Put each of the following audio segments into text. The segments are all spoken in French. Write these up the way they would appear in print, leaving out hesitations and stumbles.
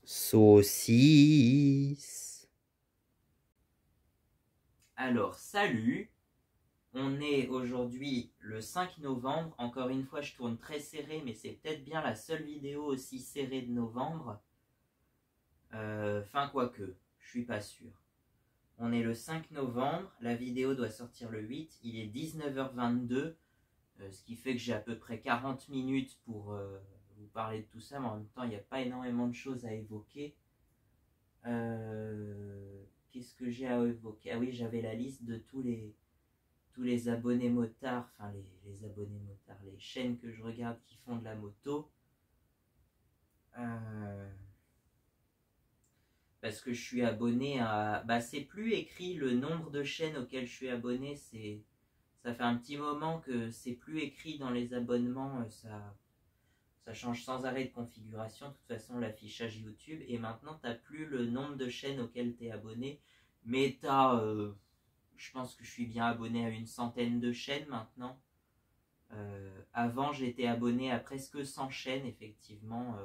Saucisse. Alors, salut. On est aujourd'hui le 5 novembre. Encore une fois, je tourne très serré, mais c'est peut-être bien la seule vidéo aussi serrée de novembre. Quoique, je suis pas sûr. On est le 5 novembre. La vidéo doit sortir le 8. Il est 19h22. Ce qui fait que j'ai à peu près 40 minutes pour vous parler de tout ça. Mais en même temps, il n'y a pas énormément de choses à évoquer. Qu'est-ce que j'ai à évoquer? Ah oui, j'avais la liste de tous les abonnés motards, enfin les abonnés motards, les chaînes que je regarde qui font de la moto. Parce que je suis abonné à... Bah, c'est plus écrit le nombre de chaînes auxquelles je suis abonné. Ça fait un petit moment que c'est plus écrit dans les abonnements. Ça change sans arrêt de configuration. De toute façon, l'affichage YouTube. Et maintenant, tu n'as plus le nombre de chaînes auxquelles tu es abonné. Mais tu as... je pense que je suis bien abonné à une centaine de chaînes maintenant. Avant, j'étais abonné à presque 100 chaînes, effectivement.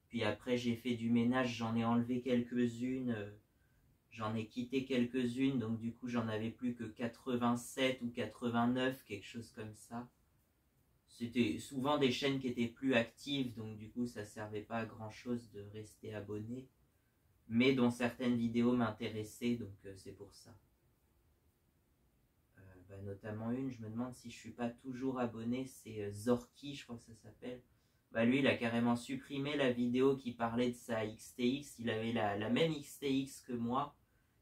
Puis après, j'ai fait du ménage, j'en ai enlevé quelques-unes. J'en ai quitté quelques-unes, donc du coup, j'en avais plus que 87 ou 89, quelque chose comme ça. C'était souvent des chaînes qui étaient plus actives, donc du coup, ça servait pas à grand-chose de rester abonné. Mais dont certaines vidéos m'intéressaient, donc c'est pour ça. Notamment une, je me demande si je suis pas toujours abonné, c'est Zorky, je crois que ça s'appelle. Lui, il a carrément supprimé la vidéo qui parlait de sa XTX. Il avait la même XTX que moi,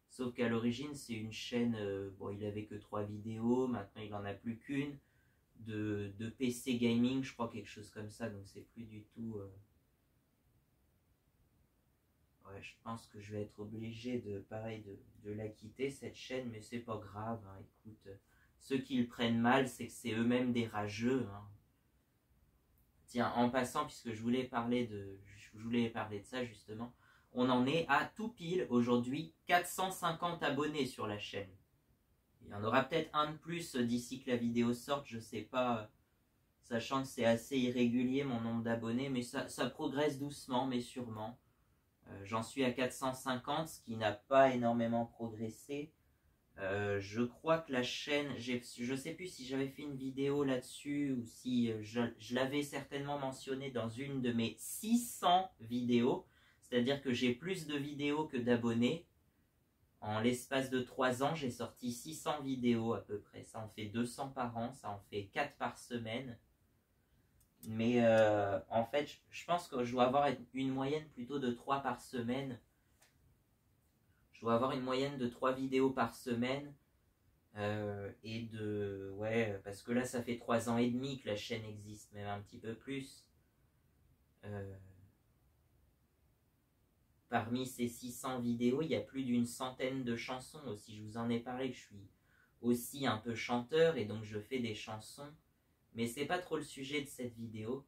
sauf qu'à l'origine, c'est une chaîne, il avait que 3 vidéos, maintenant il en a plus qu'une, de PC gaming, je crois, quelque chose comme ça, donc c'est plus du tout... Ouais, je pense que je vais être obligé de la quitter, cette chaîne, mais c'est pas grave, hein, écoute... Ceux qui le prennent mal, c'est que c'est eux-mêmes des rageux. Hein. Tiens, en passant, puisque je voulais parler de ça justement, on en est à tout pile aujourd'hui 450 abonnés sur la chaîne. Il y en aura peut-être un de plus d'ici que la vidéo sorte, je sais pas, sachant que c'est assez irrégulier mon nombre d'abonnés, mais ça progresse doucement, mais sûrement. J'en suis à 450, ce qui n'a pas énormément progressé. Je crois que la chaîne, je sais plus si j'avais fait une vidéo là-dessus ou si je l'avais certainement mentionné dans une de mes 600 vidéos. C'est-à-dire que j'ai plus de vidéos que d'abonnés. En l'espace de 3 ans, j'ai sorti 600 vidéos à peu près. Ça en fait 200 par an, ça en fait 4 par semaine. Mais en fait, je pense que je dois avoir une moyenne plutôt de 3 par semaine. Je dois avoir une moyenne de 3 vidéos par semaine. Parce que là ça fait 3 ans et demi que la chaîne existe, même un petit peu plus. Parmi ces 600 vidéos, il y a plus d'une centaine de chansons aussi. Je vous en ai parlé, je suis aussi un peu chanteur et donc je fais des chansons, mais c'est pas trop le sujet de cette vidéo.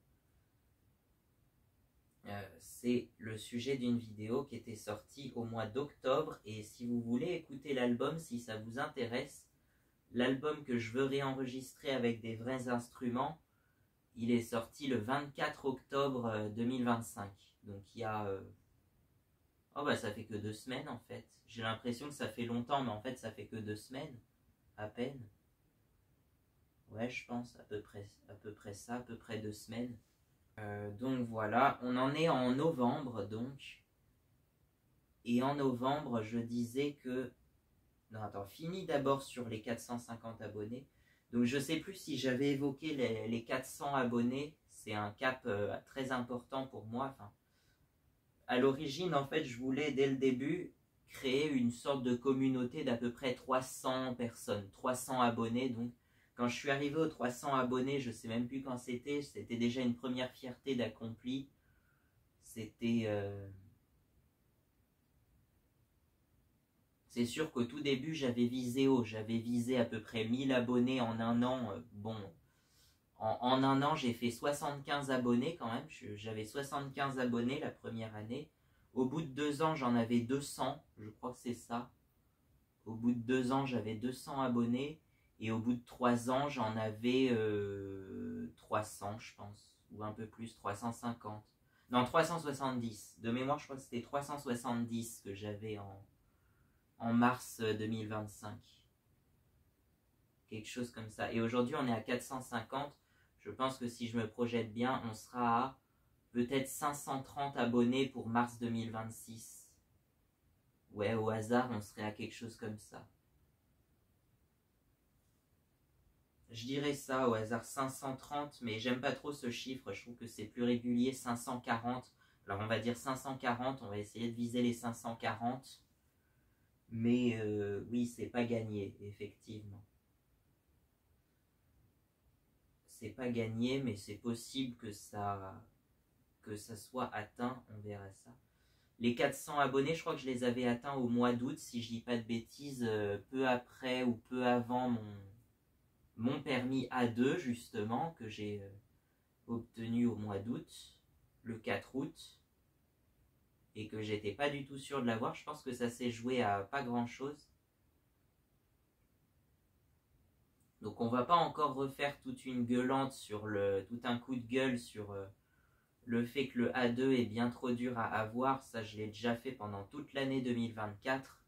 C'est le sujet d'une vidéo qui était sortie au mois d'octobre, et si vous voulez écouter l'album, si ça vous intéresse, l'album que je veux réenregistrer avec des vrais instruments, il est sorti le 24 octobre 2025. Donc il y a... ça fait que 2 semaines en fait. J'ai l'impression que ça fait longtemps, mais en fait ça fait que 2 semaines. À peine. Ouais, je pense, à peu près ça, à peu près 2 semaines. Donc voilà, on en est en novembre donc. Et en novembre, je disais que... Non, attends, finis d'abord sur les 450 abonnés. Donc je sais plus si j'avais évoqué les 400 abonnés. C'est un cap très important pour moi. Enfin, à l'origine, en fait, je voulais dès le début créer une sorte de communauté d'à peu près 300 personnes, 300 abonnés. Donc quand je suis arrivé aux 300 abonnés, je sais même plus quand c'était déjà une première fierté d'accompli. C'était... C'est sûr qu'au tout début, j'avais visé haut. J'avais visé à peu près 1000 abonnés en un an. En un an, j'ai fait 75 abonnés quand même. J'avais 75 abonnés la première année. Au bout de 2 ans, j'en avais 200. Je crois que c'est ça. Au bout de 2 ans, j'avais 200 abonnés. Et au bout de 3 ans, j'en avais 300, je pense. Ou un peu plus, 350. Non, 370. De mémoire, je crois que c'était 370 que j'avais en mars 2025. Quelque chose comme ça. Et aujourd'hui, on est à 450. Je pense que si je me projette bien, on sera à peut-être 530 abonnés pour mars 2026. Ouais, au hasard, on serait à quelque chose comme ça. Je dirais ça, au hasard 530, mais j'aime pas trop ce chiffre, je trouve que c'est plus régulier, 540. Alors on va dire 540, on va essayer de viser les 540. Mais oui, c'est pas gagné, effectivement. C'est pas gagné, mais c'est possible que ça soit atteint, on verra ça. Les 400 abonnés, je crois que je les avais atteints au mois d'août, si je dis pas de bêtises, peu après ou peu avant mon permis A2, justement, que j'ai obtenu au mois d'août, le 4 août, et que j'étais pas du tout sûr de l'avoir. Je pense que ça s'est joué à pas grand chose. Donc on va pas encore refaire toute une gueulante sur tout un coup de gueule sur le fait que le A2 est bien trop dur à avoir. Ça, je l'ai déjà fait pendant toute l'année 2024.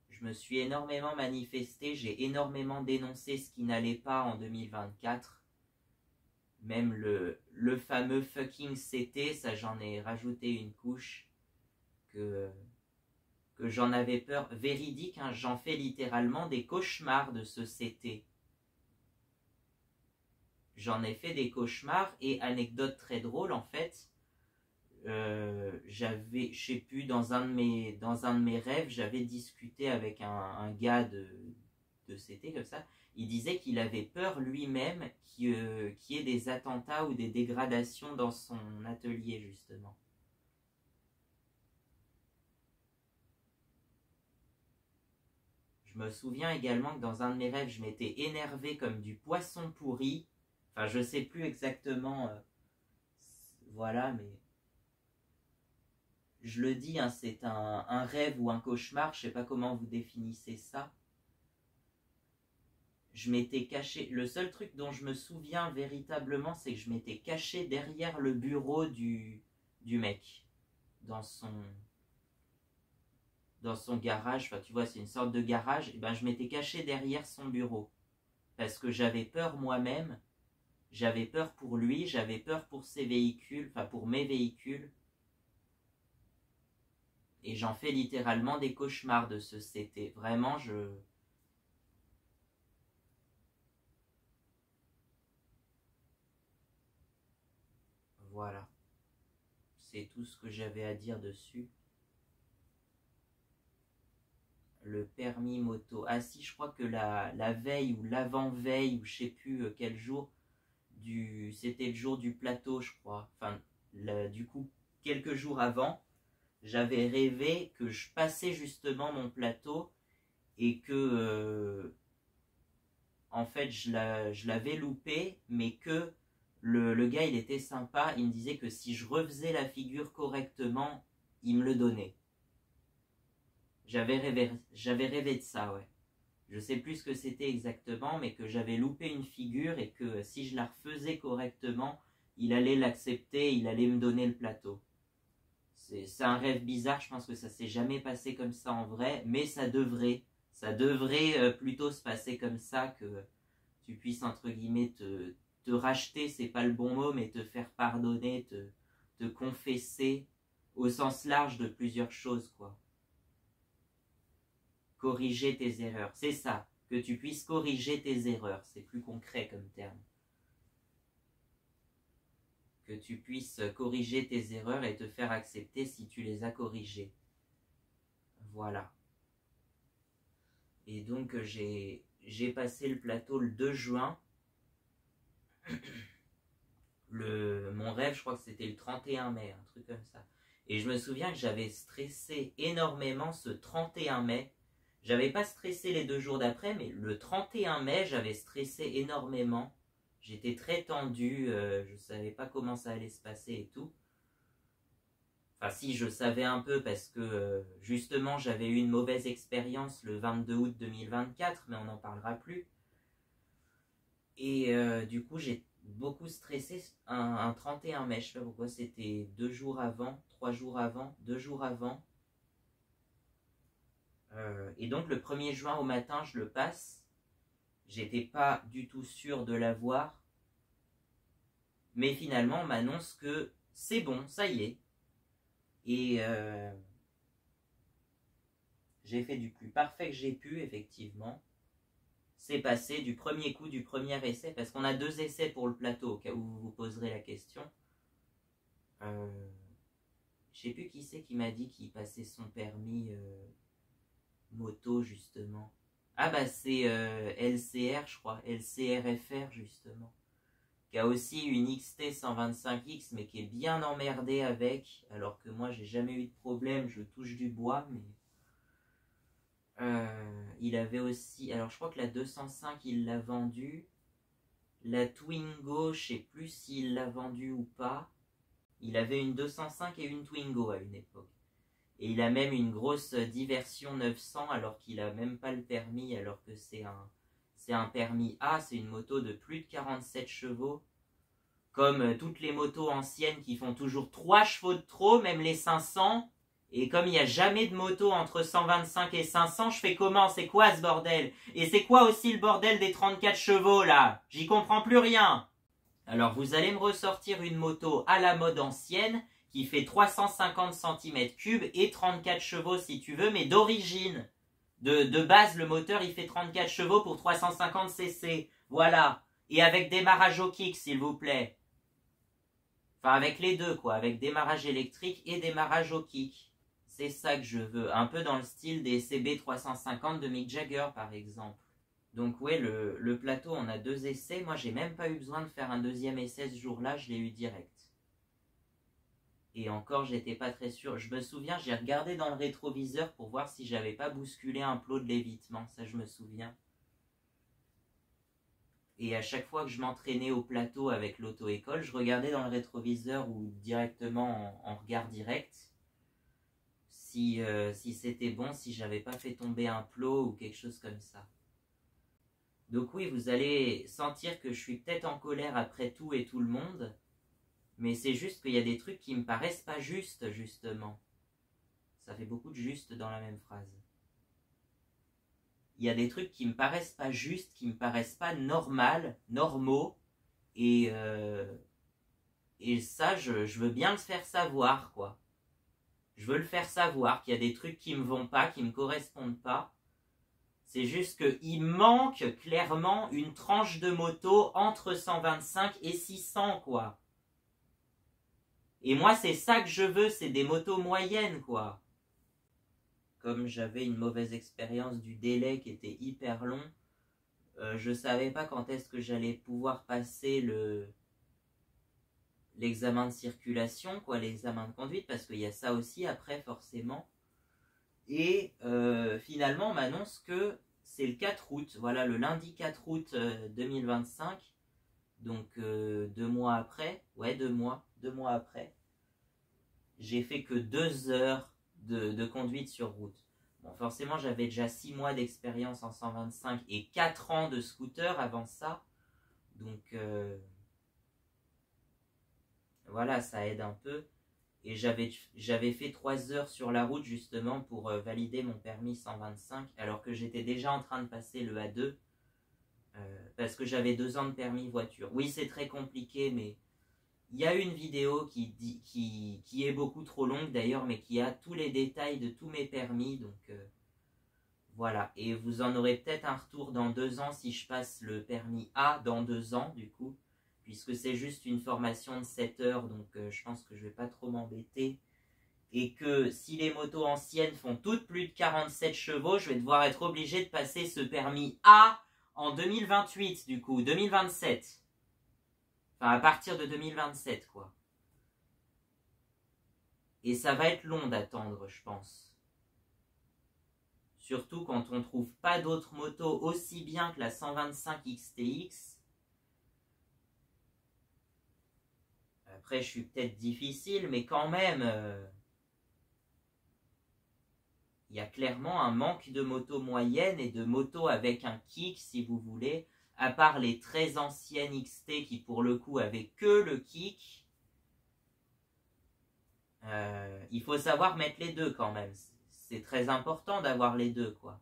Je me suis énormément manifesté, j'ai énormément dénoncé ce qui n'allait pas en 2024. Même le fameux fucking CT, ça j'en ai rajouté une couche que j'en avais peur. Véridique, hein, j'en fais littéralement des cauchemars de ce CT. J'en ai fait des cauchemars et anecdote très drôle en fait. J'avais, je sais plus, dans un de mes rêves, j'avais discuté avec un gars de CT comme ça. Il disait qu'il avait peur lui-même qu'il y ait des attentats ou des dégradations dans son atelier, justement. Je me souviens également que dans un de mes rêves, je m'étais énervé comme du poisson pourri. Enfin, je sais plus exactement. Voilà, mais je le dis, hein, c'est un rêve ou un cauchemar. Je sais pas comment vous définissez ça. Je m'étais caché. Le seul truc dont je me souviens véritablement, c'est que je m'étais caché derrière le bureau du mec. Dans son garage. Enfin, tu vois, c'est une sorte de garage. Et ben, je m'étais caché derrière son bureau. Parce que j'avais peur moi-même. J'avais peur pour lui. J'avais peur pour ses véhicules. Enfin, pour mes véhicules. Et j'en fais littéralement des cauchemars de ce CT. Vraiment, Voilà. C'est tout ce que j'avais à dire dessus. Le permis moto. Ah si, je crois que la veille ou l'avant-veille, ou je sais plus quel jour, c'était le jour du plateau, je crois. Enfin, du coup, quelques jours avant, j'avais rêvé que je passais justement mon plateau et que, en fait, je l'avais loupé, mais que le gars, il était sympa. Il me disait que si je refaisais la figure correctement, il me le donnait. J'avais rêvé de ça, ouais. Je sais plus ce que c'était exactement, mais que j'avais loupé une figure et que si je la refaisais correctement, il allait l'accepter, il allait me donner le plateau. C'est un rêve bizarre, je pense que ça s'est jamais passé comme ça en vrai, mais ça devrait plutôt se passer comme ça, que tu puisses entre guillemets te racheter, c'est pas le bon mot, mais te faire pardonner, te confesser au sens large de plusieurs choses, quoi. Corriger tes erreurs, c'est ça, que tu puisses corriger tes erreurs, c'est plus concret comme terme. Que tu puisses corriger tes erreurs et te faire accepter si tu les as corrigées. Voilà. Et donc j'ai passé le plateau le 2 juin. Mon rêve, je crois que c'était le 31 mai, un truc comme ça. Et je me souviens que j'avais stressé énormément ce 31 mai. J'avais pas stressé les 2 jours d'après, mais le 31 mai, j'avais stressé énormément. J'étais très tendu, je savais pas comment ça allait se passer et tout. Enfin si, je savais un peu parce que justement j'avais eu une mauvaise expérience le 22 août 2024, mais on n'en parlera plus. Et du coup beaucoup stressé un 31 mai, je sais pas pourquoi, c'était 2 jours avant, 3 jours avant, 2 jours avant. Et donc le 1er juin au matin, je le passe. J'étais pas du tout sûr de l'avoir. Mais finalement, on m'annonce que c'est bon, ça y est. Et j'ai fait du plus parfait que j'ai pu, effectivement. C'est passé du premier coup, du premier essai, parce qu'on a 2 essais pour le plateau, au cas où vous vous poserez la question. Je sais plus qui c'est qui m'a dit qu'il passait son permis moto, justement. Ah bah c'est LCR, je crois, LCRFR, justement. Qui a aussi une XT 125X, mais qui est bien emmerdé avec, alors que moi j'ai jamais eu de problème, je touche du bois, mais il avait aussi, alors je crois que la 205 il l'a vendue, la Twingo je sais plus s'il l'a vendue ou pas. Il avait une 205 et une Twingo à une époque, et il a même une grosse Diversion 900 alors qu'il a même pas le permis, alors que c'est un permis A, c'est une moto de plus de 47 chevaux. Comme toutes les motos anciennes qui font toujours 3 chevaux de trop, même les 500. Et comme il n'y a jamais de moto entre 125 et 500, je fais comment? C'est quoi ce bordel? Et c'est quoi aussi le bordel des 34 chevaux là? J'y comprends plus rien. Alors vous allez me ressortir une moto à la mode ancienne qui fait 350 cm3 et 34 chevaux si tu veux, mais d'origine. De base, le moteur il fait 34 chevaux pour 350 cc. Voilà. Et avec démarrage au kick, s'il vous plaît. Enfin, avec les deux, quoi. Avec démarrage électrique et démarrage au kick. C'est ça que je veux. Un peu dans le style des CB350 de Mick Jagger, par exemple. Donc, ouais, le plateau, on a 2 essais. Moi, j'ai même pas eu besoin de faire un 2e essai ce jour-là. Je l'ai eu direct. Et encore, j'étais pas très sûr. Je me souviens, j'ai regardé dans le rétroviseur pour voir si j'avais pas bousculé un plot de lévitement. Ça, je me souviens. Et à chaque fois que je m'entraînais au plateau avec l'auto-école, je regardais dans le rétroviseur ou directement en regard direct si c'était bon, si j'avais pas fait tomber un plot ou quelque chose comme ça. Donc oui, vous allez sentir que je suis peut-être en colère après tout et tout le monde, mais c'est juste qu'il y a des trucs qui me paraissent pas justes, justement. Ça fait beaucoup de juste dans la même phrase. Il y a des trucs qui me paraissent pas justes, qui me paraissent pas normaux, et ça, je veux bien le faire savoir, quoi. Je veux le faire savoir qu'il y a des trucs qui me vont pas, qui me correspondent pas. C'est juste qu'il manque clairement une tranche de moto entre 125 et 600, quoi. Et moi, c'est ça que je veux, c'est des motos moyennes, quoi. Comme j'avais une mauvaise expérience du délai qui était hyper long, je savais pas quand est-ce que j'allais pouvoir passer l'examen de circulation, quoi, l'examen de conduite, parce qu'il y a ça aussi après, forcément. Et finalement, on m'annonce que c'est le 4 août, voilà, le lundi 4 août 2025, donc 2 mois après, ouais, 2 mois après, j'ai fait que 2 heures de conduite sur route. Bon, forcément, j'avais déjà 6 mois d'expérience en 125 et 4 ans de scooter avant ça. Donc, voilà, ça aide un peu. Et j'avais fait 3 heures sur la route, justement, pour valider mon permis 125, alors que j'étais déjà en train de passer le A2, parce que j'avais 2 ans de permis voiture. Oui, c'est très compliqué, mais il y a une vidéo qui est beaucoup trop longue d'ailleurs, mais qui a tous les détails de tous mes permis, donc voilà. Et vous en aurez peut-être un retour dans 2 ans si je passe le permis A dans 2 ans, du coup, puisque c'est juste une formation de 7 heures, donc je pense que je vais pas trop m'embêter. Et que si les motos anciennes font toutes plus de 47 chevaux, je vais devoir être obligé de passer ce permis A en 2028, du coup, 2027. Enfin, à partir de 2027, quoi. Et ça va être long d'attendre, je pense. Surtout quand on trouve pas d'autres motos aussi bien que la 125 XTX. Après, je suis peut-être difficile, mais quand même, il y a clairement un manque de motos moyennes et de motos avec un kick, si vous voulez, à part les très anciennes XT qui pour le coup avaient que le kick, il faut savoir mettre les deux quand même. C'est très important d'avoir les deux, quoi.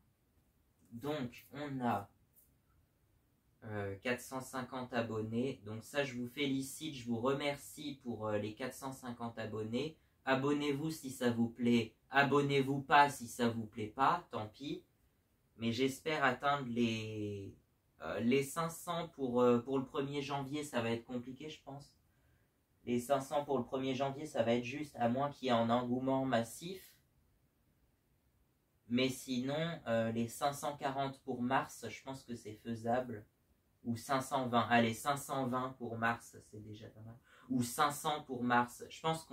Donc, on a 450 abonnés. Donc ça, je vous félicite, je vous remercie pour les 450 abonnés. Abonnez-vous si ça vous plaît. Abonnez-vous pas si ça vous plaît pas, tant pis. Mais j'espère atteindre les 500 pour le 1er janvier. Ça va être compliqué, je pense. Les 500 pour le 1er janvier, ça va être juste, à moins qu'il y ait un engouement massif. Mais sinon, les 540 pour mars, je pense que c'est faisable. Ou 520. Allez, 520 pour mars, c'est déjà pas mal. Ou 500 pour mars. Je pense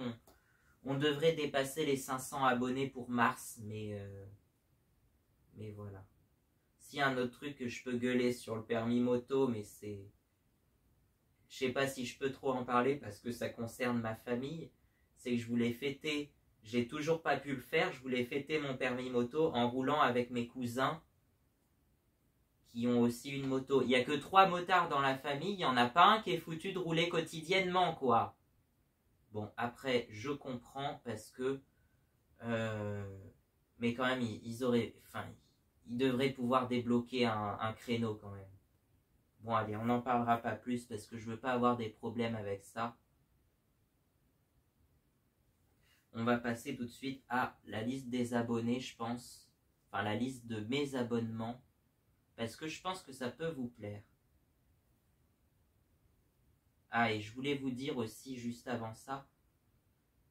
qu'on devrait dépasser les 500 abonnés pour mars, mais voilà. S'il y a un autre truc que je peux gueuler sur le permis moto, mais c'est... Je sais pas si je peux trop en parler parce que ça concerne ma famille. C'est que je voulais fêter, j'ai toujours pas pu le faire, je voulais fêter mon permis moto en roulant avec mes cousins qui ont aussi une moto. Il n'y a que 3 motards dans la famille, il n'y en a pas un qui est foutu de rouler quotidiennement, quoi. Bon, après, je comprends parce que... mais quand même, ils devraient pouvoir débloquer un créneau quand même. Bon, allez, on n'en parlera pas plus parce que je veux pas avoir des problèmes avec ça. On va passer tout de suite à la liste des abonnés, je pense. Enfin, la liste de mes abonnements. Parce que je pense que ça peut vous plaire. Ah, et je voulais vous dire aussi, juste avant ça,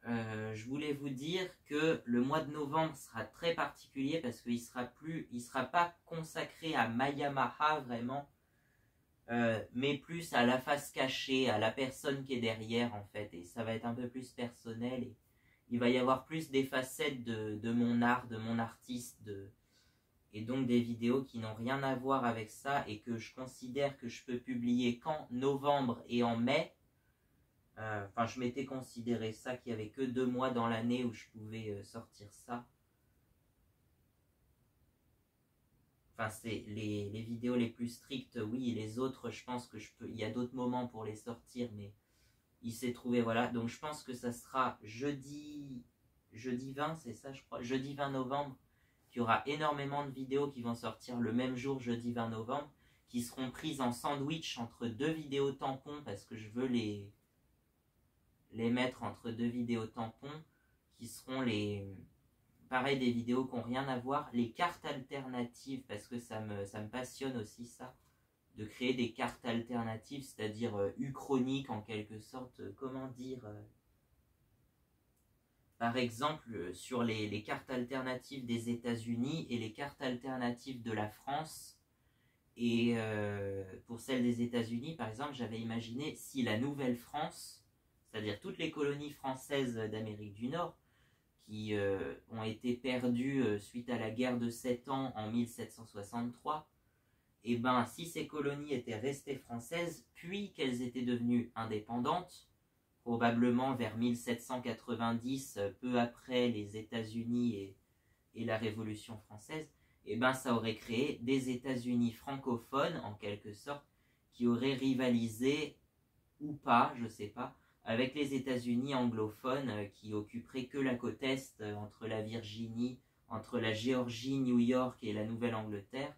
je voulais vous dire que le mois de novembre sera très particulier parce qu'il sera pas consacré à Mayamaha vraiment, mais plus à la face cachée, à la personne qui est derrière en fait. Et ça va être un peu plus personnel et il va y avoir plus des facettes de mon art, de mon artiste, et donc des vidéos qui n'ont rien à voir avec ça et que je considère que je peux publier qu'en novembre et en mai. Enfin, je m'étais considéré ça qu'il n'y avait que 2 mois dans l'année où je pouvais sortir ça. Enfin, c'est les vidéos les plus strictes, oui, les autres, je pense que il y a d'autres moments pour les sortir, mais il s'est trouvé, voilà. Donc, je pense que ça sera jeudi 20, c'est ça, je crois, jeudi 20 novembre, qu'il y aura énormément de vidéos qui vont sortir le même jour, jeudi 20 novembre, qui seront prises en sandwich entre 2 vidéos tampons, parce que je veux les mettre entre 2 vidéos tampons, qui seront pareil, des vidéos qui n'ont rien à voir, les cartes alternatives, parce que ça me passionne aussi ça, de créer des cartes alternatives, c'est-à-dire uchroniques en quelque sorte, comment dire, par exemple sur les cartes alternatives des États-Unis et les cartes alternatives de la France. Et pour celles des États-Unis, par exemple, j'avais imaginé si la Nouvelle-France, c'est-à-dire toutes les colonies françaises d'Amérique du Nord, qui ont été perdues suite à la guerre de 7 ans en 1763, et ben si ces colonies étaient restées françaises, puis qu'elles étaient devenues indépendantes, probablement vers 1790, peu après les États-Unis et la Révolution française, et ben ça aurait créé des États-Unis francophones, en quelque sorte, qui auraient rivalisé, ou pas, je sais pas, avec les États-Unis anglophones qui occuperaient que la côte Est, entre la Virginie, entre la Géorgie, New York et la Nouvelle-Angleterre,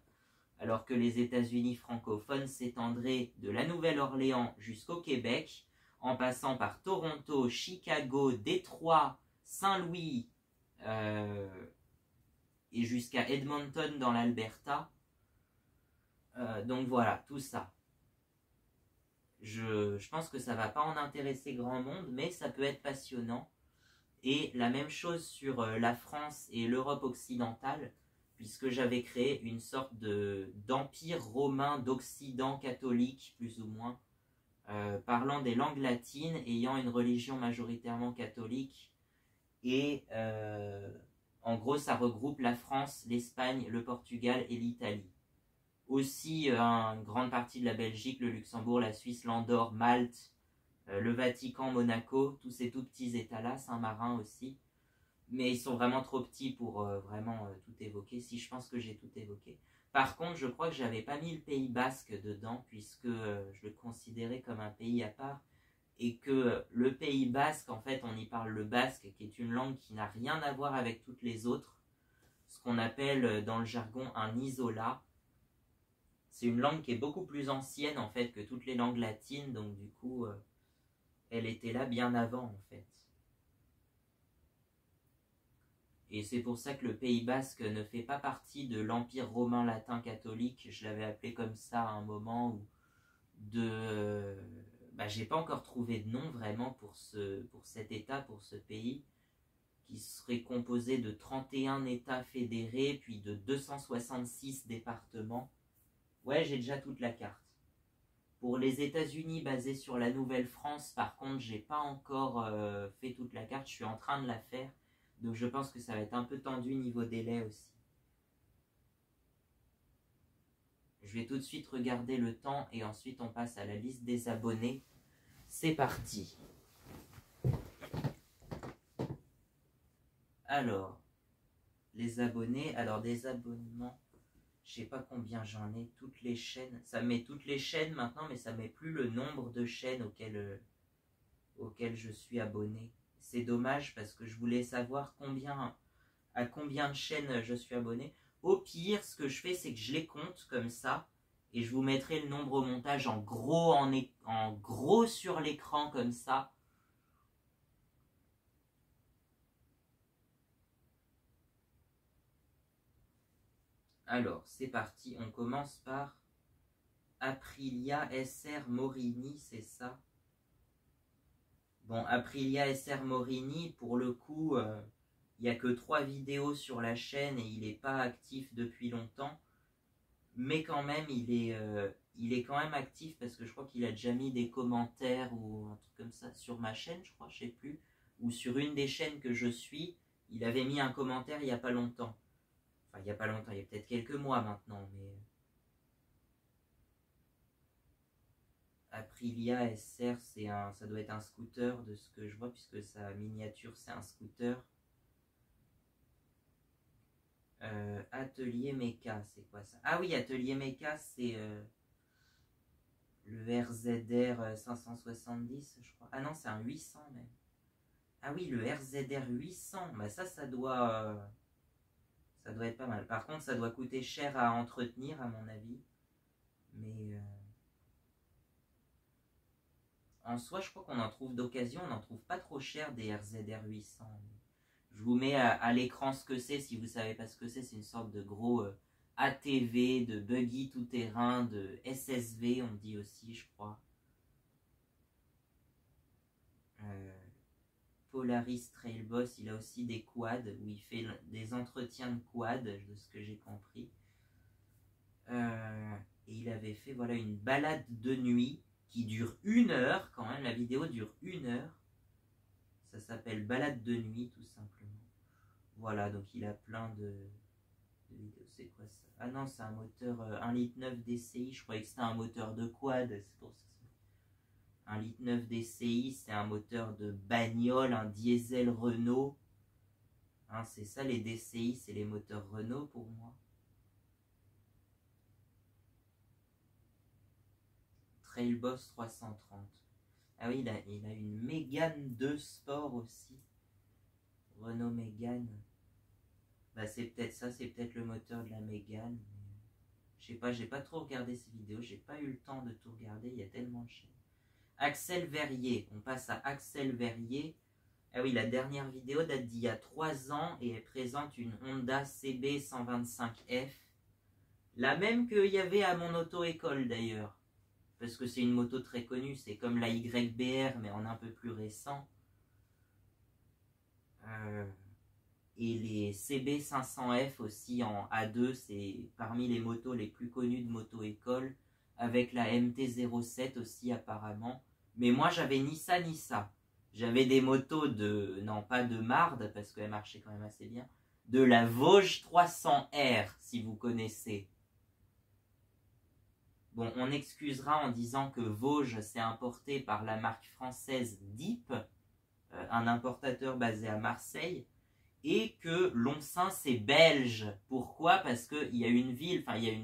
alors que les États-Unis francophones s'étendraient de la Nouvelle-Orléans jusqu'au Québec, en passant par Toronto, Chicago, Détroit, Saint-Louis et jusqu'à Edmonton dans l'Alberta. Donc voilà, tout ça. Je pense que ça ne va pas en intéresser grand monde, mais ça peut être passionnant. Et la même chose sur la France et l'Europe occidentale, puisque j'avais créé une sorte d'empire romain d'Occident catholique, plus ou moins, parlant des langues latines, ayant une religion majoritairement catholique. Et en gros, ça regroupe la France, l'Espagne, le Portugal et l'Italie. Aussi une grande partie de la Belgique, le Luxembourg, la Suisse, l'Andorre, Malte, le Vatican, Monaco, tous ces tout petits états-là, Saint-Marin aussi. Mais ils sont vraiment trop petits pour vraiment tout évoquer, si je pense que j'ai tout évoqué. Par contre, je crois que j'avais pas mis le Pays Basque dedans, puisque je le considérais comme un pays à part, et que le Pays Basque, en fait, on y parle le basque, qui est une langue qui n'a rien à voir avec toutes les autres, ce qu'on appelle dans le jargon un isolat. C'est une langue qui est beaucoup plus ancienne, en fait, que toutes les langues latines, donc du coup, elle était là bien avant, en fait. Et c'est pour ça que le Pays Basque ne fait pas partie de l'Empire romain latin catholique. Je l'avais appelé comme ça à un moment où j'ai pas encore trouvé de nom vraiment pour cet État, pour ce pays, qui serait composé de 31 États fédérés, puis de 266 départements. Ouais, j'ai déjà toute la carte. Pour les États-Unis basés sur la Nouvelle-France, par contre, j'ai pas encore fait toute la carte. Je suis en train de la faire. Donc je pense que ça va être un peu tendu niveau délai aussi. Je vais tout de suite regarder le temps et ensuite on passe à la liste des abonnés. C'est parti. Alors, les abonnés. Alors des abonnements, je sais pas combien j'en ai. Toutes les chaînes. Ça met toutes les chaînes maintenant, mais ça met plus le nombre de chaînes auxquelles je suis abonné. C'est dommage parce que je voulais savoir à combien de chaînes je suis abonné. Au pire, ce que je fais, c'est que je les compte comme ça et je vous mettrai le nombre au montage en gros sur l'écran comme ça. Alors, c'est parti. On commence par Aprilia SR Morini, c'est ça? Bon, Aprilia SR Morini, pour le coup, il n'y a que 3 vidéos sur la chaîne et il n'est pas actif depuis longtemps. Mais quand même, il est quand même actif parce que je crois qu'il a déjà mis des commentaires ou un truc comme ça sur ma chaîne, je crois, je sais plus. Ou sur une des chaînes que je suis, il avait mis un commentaire il n'y a pas longtemps. Enfin, il n'y a pas longtemps, il y a peut-être quelques mois maintenant, mais... Aprilia SR, ça doit être un scooter de ce que je vois, puisque sa miniature c'est un scooter. Atelier Mecha, c'est quoi ça? Ah oui, Atelier Mecha, c'est le RZR 570, je crois. Ah non, c'est un 800 même. Ah oui, le RZR 800, bah ça doit être pas mal. Par contre, ça doit coûter cher à entretenir, à mon avis. Mais... en soi, je crois qu'on en trouve d'occasion, on n'en trouve pas trop cher des RZR 800. Je vous mets à l'écran ce que c'est, si vous ne savez pas ce que c'est une sorte de gros ATV, de buggy tout-terrain, de SSV, on dit aussi, je crois. Polaris Trailboss, il a aussi des quads, où il fait des entretiens de quads, de ce que j'ai compris. Et il avait fait voilà, une balade de nuit, qui dure 1 heure, quand même, la vidéo dure 1 heure. Ça s'appelle Balade de nuit, tout simplement. Voilà, donc il a plein de vidéos. C'est quoi ça? Ah non, c'est un moteur 1,9 litre DCI. Je croyais que c'était un moteur de quad, c'est pour ça. 1,9 litre DCI, c'est un moteur de bagnole, un diesel Renault. Hein, c'est ça les DCI, c'est les moteurs Renault pour moi. Trailboss 330. Ah oui, il a une Mégane 2 Sport aussi. Renault Mégane. Bah c'est peut-être ça, c'est peut-être le moteur de la Mégane. Je sais pas, j'ai pas trop regardé ces vidéos, j'ai pas eu le temps de tout regarder, il y a tellement de chaînes. Axel Verrier, on passe à Axel Verrier. Ah oui, la dernière vidéo date d'il y a 3 ans et elle présente une Honda CB 125F. La même qu'il y avait à mon auto-école d'ailleurs. Parce que c'est une moto très connue, c'est comme la YBR mais en un peu plus récent. Et les CB500F aussi en A2, c'est parmi les motos les plus connues de moto-école, avec la MT-07 aussi apparemment. Mais moi j'avais ni ça ni ça. J'avais des motos non pas de Marde, parce qu'elle marchait quand même assez bien, de la Vosges 300R, si vous connaissez. Bon, on excusera en disant que Vosges, c'est importé par la marque française DIP, un importateur basé à Marseille. et que Lonsin c'est belge. Pourquoi? Parce qu'il y a une ville, enfin il y a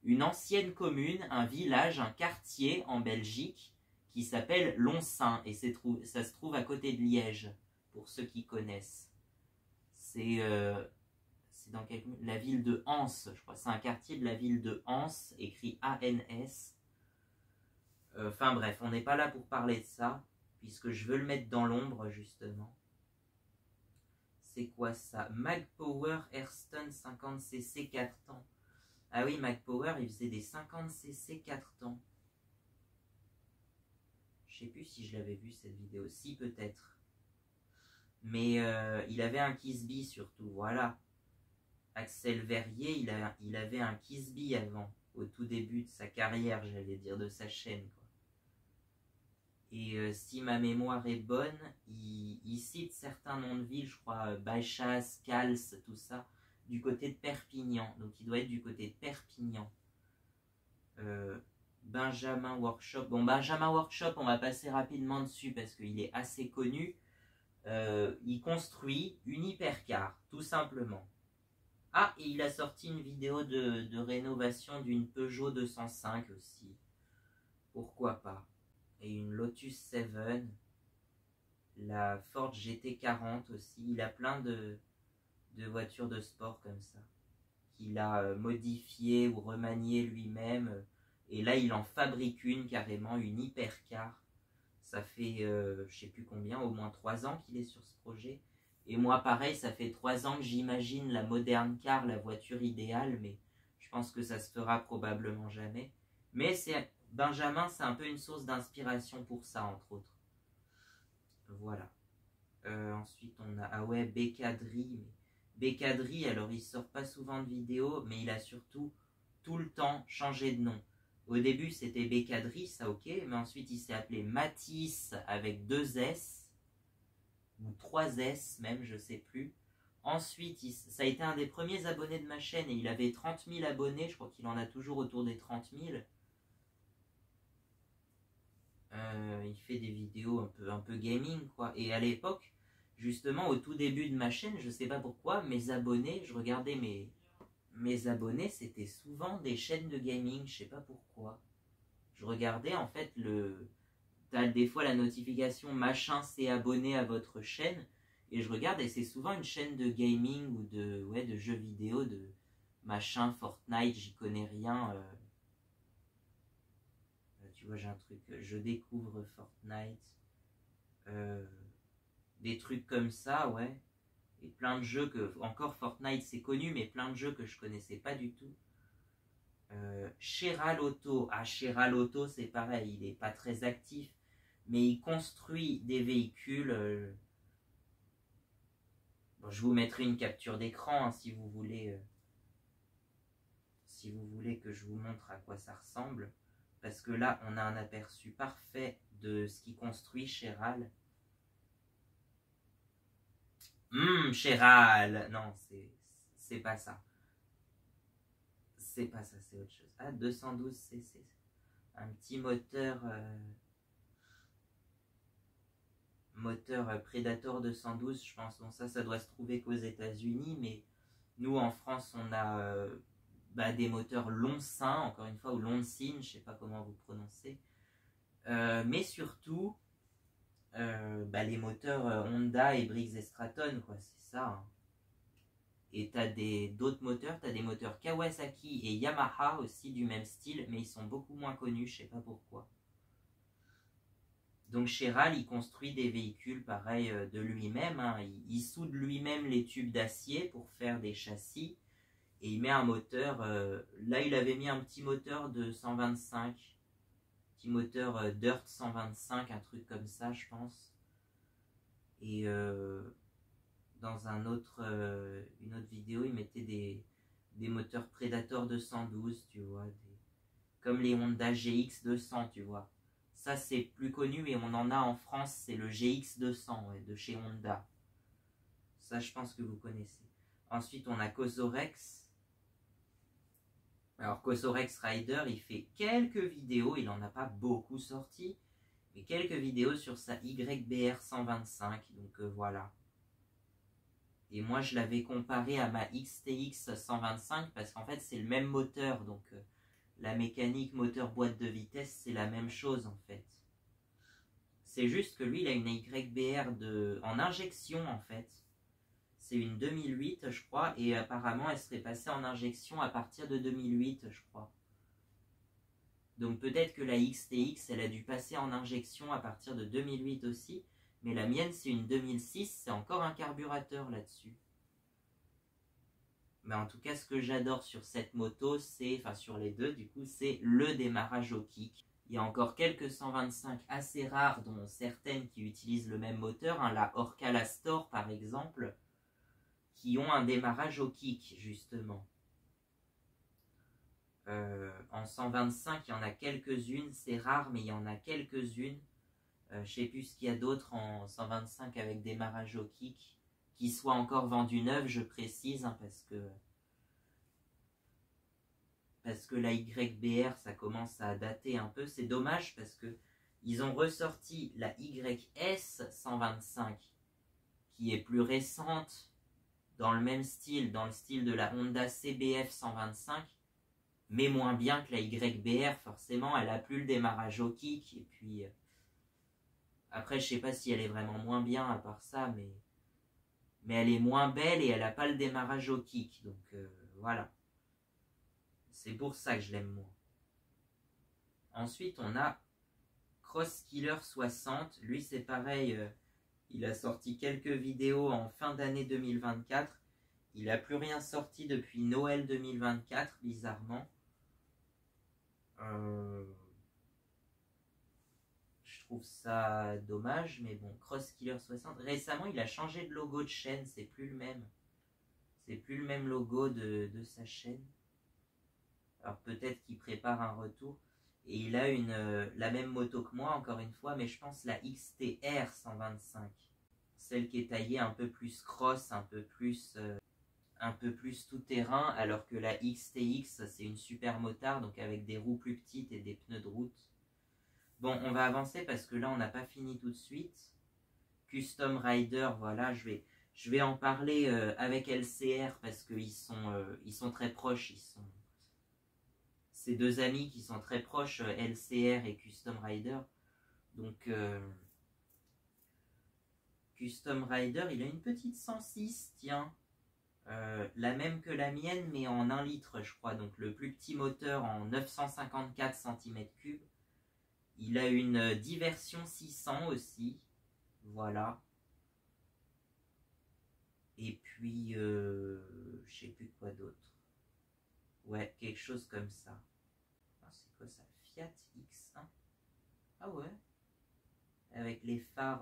une ancienne commune, un village, un quartier en Belgique qui s'appelle Lonsin et ça se trouve à côté de Liège, pour ceux qui connaissent. C'est dans la ville de Ans, je crois. C'est un quartier de la ville de Ans, écrit A-N-S. Enfin bref, on n'est pas là pour parler de ça, puisque je veux le mettre dans l'ombre, justement. C'est quoi ça? MagPower Airstone 50cc 4 temps. Ah oui, MagPower, il faisait des 50cc 4 temps. Je sais plus si je l'avais vu cette vidéo. Si, peut-être. Mais il avait un Kisby surtout, voilà. Axel Verrier, il avait un Kisby avant, au tout début de sa carrière, j'allais dire, de sa chaîne, quoi. Et si ma mémoire est bonne, il cite certains noms de villes, je crois, Baïchas, Cals, tout ça, du côté de Perpignan. Donc il doit être du côté de Perpignan. Benjamin Workshop. Bon, Benjamin Workshop, on va passer rapidement dessus parce qu'il est assez connu. Il construit une hypercar, tout simplement. Ah, et il a sorti une vidéo de rénovation d'une Peugeot 205 aussi. Pourquoi pas? Et une Lotus 7, la Ford GT40 aussi. Il a plein de voitures de sport comme ça, qu'il a modifié ou remanié lui-même. Et là, il en fabrique une carrément, une hypercar. Ça fait, je sais plus combien, au moins 3 ans qu'il est sur ce projet. Et moi, pareil, ça fait 3 ans que j'imagine la moderne car, la voiture idéale, mais je pense que ça se fera probablement jamais. Mais Benjamin, c'est un peu une source d'inspiration pour ça, entre autres. Voilà. Ensuite, on a, ah ouais, Bécadri. Bécadri, alors il sort pas souvent de vidéos, mais il a surtout tout le temps changé de nom. Au début, c'était Bécadri, ça ok, mais ensuite il s'est appelé Matisse avec 2 S, ou 3 S même, je sais plus. Ensuite, ça a été un des premiers abonnés de ma chaîne et il avait 30 000 abonnés, je crois qu'il en a toujours autour des 30 000. Il fait des vidéos un peu gaming, quoi. Et à l'époque, justement, au tout début de ma chaîne, je sais pas pourquoi, mes abonnés, je regardais mes abonnés, c'était souvent des chaînes de gaming, je sais pas pourquoi. Je regardais, en fait, t'as des fois la notification machin s'est abonné à votre chaîne, et je regarde, et c'est souvent une chaîne de gaming ou de jeux vidéo, de machin, Fortnite, j'y connais rien. Tu vois, j'ai un truc, je découvre Fortnite, des trucs comme ça, ouais. Et plein de jeux encore Fortnite c'est connu, mais plein de jeux que je connaissais pas du tout. Chiral Auto, Chiral Auto c'est pareil, il est pas très actif, mais il construit des véhicules. Bon, je vous mettrai une capture d'écran hein, si vous voulez que je vous montre à quoi ça ressemble, parce que là on a un aperçu parfait de ce qu'il construit Chiral. Chiral, non, c'est pas ça. C'est pas ça, c'est autre chose. Ah, 212cc. Un petit moteur Predator 212, je pense. Bon, ça doit se trouver qu'aux États-Unis, mais nous en France, on a des moteurs Lonsin, encore une fois, ou Lonsin, je sais pas comment vous prononcez. Mais surtout, les moteurs Honda et Briggs et Stratton, quoi, c'est ça. Hein. Et t'as d'autres moteurs, t'as des moteurs Kawasaki et Yamaha aussi du même style, mais ils sont beaucoup moins connus, je sais pas pourquoi. Donc Chiral, il construit des véhicules pareil de lui-même, hein. Il soude lui-même les tubes d'acier pour faire des châssis, et il met un moteur, là il avait mis un petit moteur de 125, petit moteur Dirt 125, un truc comme ça je pense. Et dans une autre vidéo, il mettait des moteurs Predator 212, tu vois, comme les Honda GX 200, tu vois. Ça, c'est plus connu et on en a en France, c'est le GX 200 ouais, de chez Honda. Ça, je pense que vous connaissez. Ensuite, on a Cosorex. Alors, Cosorex Rider, il fait quelques vidéos, il n'en a pas beaucoup sorti, mais quelques vidéos sur sa YBR 125, donc voilà. Et moi, je l'avais comparé à ma XTX 125 parce qu'en fait, c'est le même moteur. Donc, la mécanique moteur boîte de vitesse, c'est la même chose en fait. C'est juste que lui, il a une YBR en injection en fait. C'est une 2008, je crois, et apparemment, elle serait passée en injection à partir de 2008, je crois. Donc peut-être que la XTX, elle a dû passer en injection à partir de 2008 aussi, mais la mienne, c'est une 2006, c'est encore un carburateur là-dessus. Mais en tout cas, ce que j'adore sur cette moto, enfin sur les deux du coup, c'est le démarrage au kick. Il y a encore quelques 125 assez rares, dont certaines qui utilisent le même moteur, hein, la Orca Lastor par exemple, qui ont un démarrage au kick justement. En 125, il y en a quelques-unes, c'est rare, mais il y en a quelques-unes. Je ne sais plus ce qu'il y a d'autre en 125 avec démarrage au kick, qui soit encore vendu neuf, je précise, hein, parce que la YBR, ça commence à dater un peu. C'est dommage parce que ils ont ressorti la YS 125, qui est plus récente, dans le même style, dans le style de la Honda CBF 125, mais moins bien que la YBR, forcément. Elle a plus le démarrage au kick, et puis après, je sais pas si elle est vraiment moins bien à part ça, mais elle est moins belle et elle n'a pas le démarrage au kick, donc voilà. C'est pour ça que je l'aime moins. Ensuite, on a Crosskiller 60. Lui, c'est pareil. Il a sorti quelques vidéos en fin d'année 2024. Il n'a plus rien sorti depuis Noël 2024, bizarrement. Je trouve ça dommage, mais bon, Crosskiller 60. Récemment, il a changé de logo de chaîne. C'est plus le même. C'est plus le même logo de sa chaîne. Alors peut-être qu'il prépare un retour. Et il a la même moto que moi, encore une fois, mais je pense la XTR 125. Celle qui est taillée un peu plus cross, un peu plus tout-terrain, alors que la XTX, c'est une super motard, donc avec des roues plus petites et des pneus de route. Bon, on va avancer parce que là, on n'a pas fini tout de suite. Custom Rider, voilà, je vais en parler avec LCR parce qu'ils sont très proches, ces deux amis qui sont très proches, LCR et Custom Rider. Donc, Custom Rider, il a une petite 106, tiens. La même que la mienne, mais en 1 litre, je crois. Donc, le plus petit moteur en 954 cm3. Il a une diversion 600 aussi. Voilà. Et puis, je sais plus quoi d'autre. Ouais, quelque chose comme ça. C'est quoi ça? Fiat X1. Ah ouais. Avec les phares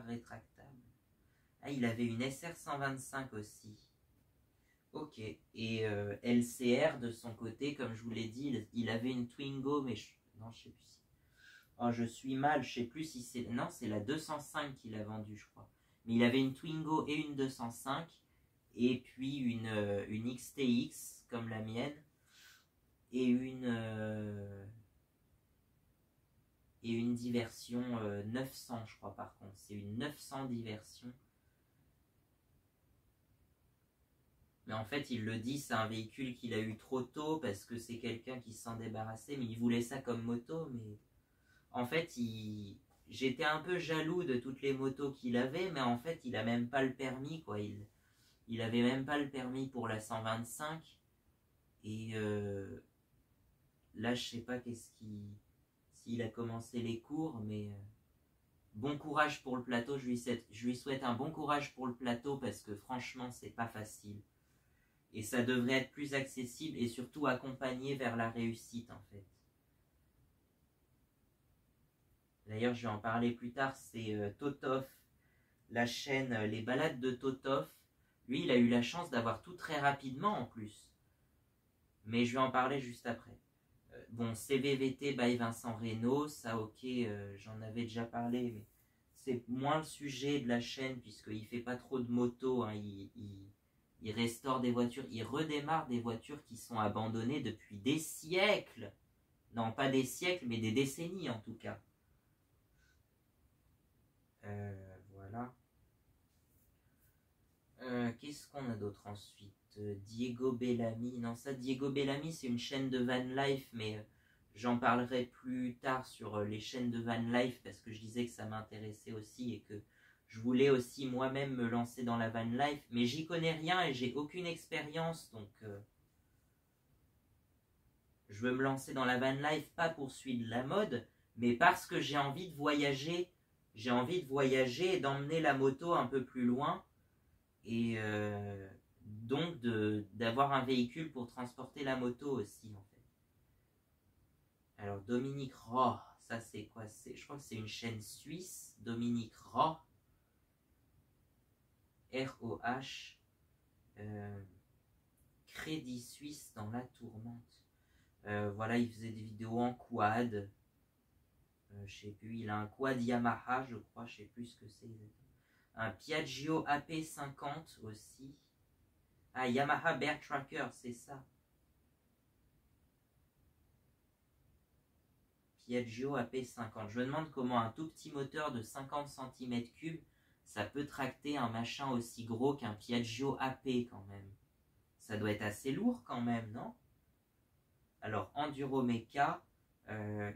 rétractables. Ah, il avait une SR 125 aussi. Ok. Et LCR de son côté, comme je vous l'ai dit, il avait une Twingo, mais non, je sais plus si. Oh, je suis mal, je sais plus si c'est. Non, c'est la 205 qu'il a vendue, je crois. Mais il avait une Twingo et une 205, et puis une XTX comme la mienne, et une diversion 900, je crois, par contre. C'est une 900 diversion. Mais en fait, il le dit, c'est un véhicule qu'il a eu trop tôt parce que c'est quelqu'un qui s'en débarrassait, mais il voulait ça comme moto. Mais en fait, j'étais un peu jaloux de toutes les motos qu'il avait, mais en fait, il a même pas le permis, quoi. Il avait même pas le permis pour la 125. Et là, je sais pas s'il a commencé les cours, mais bon courage pour le plateau. Je lui souhaite un bon courage pour le plateau parce que franchement, c'est pas facile. Et ça devrait être plus accessible et surtout accompagné vers la réussite, en fait. D'ailleurs, je vais en parler plus tard, c'est Totov, la chaîne Les Balades de Totov. Lui, il a eu la chance d'avoir tout très rapidement en plus. Mais je vais en parler juste après. Bon, CVVT by Vincent Reynaud, ça ok, j'en avais déjà parlé, mais c'est moins le sujet de la chaîne puisqu'il ne fait pas trop de motos, hein, il restaure des voitures, il redémarre des voitures qui sont abandonnées depuis des siècles. Non, pas des siècles, mais des décennies en tout cas. Voilà. Qu'est-ce qu'on a d'autre ensuite? Diego Bellamy. Non, ça, Diego Bellamy, c'est une chaîne de van life, mais j'en parlerai plus tard sur les chaînes de van life parce que je disais que ça m'intéressait aussi et que je voulais aussi moi-même me lancer dans la van life, mais j'y connais rien et j'ai aucune expérience, donc je veux me lancer dans la van life pas pour suivre la mode, mais parce que j'ai envie de voyager. J'ai envie de voyager et d'emmener la moto un peu plus loin et donc d'avoir un véhicule pour transporter la moto aussi en fait. Alors Dominique Roh, ça c'est quoi? Je crois que c'est une chaîne suisse, Dominique Roh, R-O-H, Crédit Suisse dans la tourmente. Voilà, il faisait des vidéos en quad. Je sais plus, il a un quad Yamaha, je crois, je sais plus ce que c'est. Un Piaggio AP50 aussi. Ah, Yamaha Bear Tracker, c'est ça. Piaggio AP50. Je me demande comment un tout petit moteur de 50 cm3, ça peut tracter un machin aussi gros qu'un Piaggio AP quand même. Ça doit être assez lourd quand même, non? Alors, Enduro Mecha,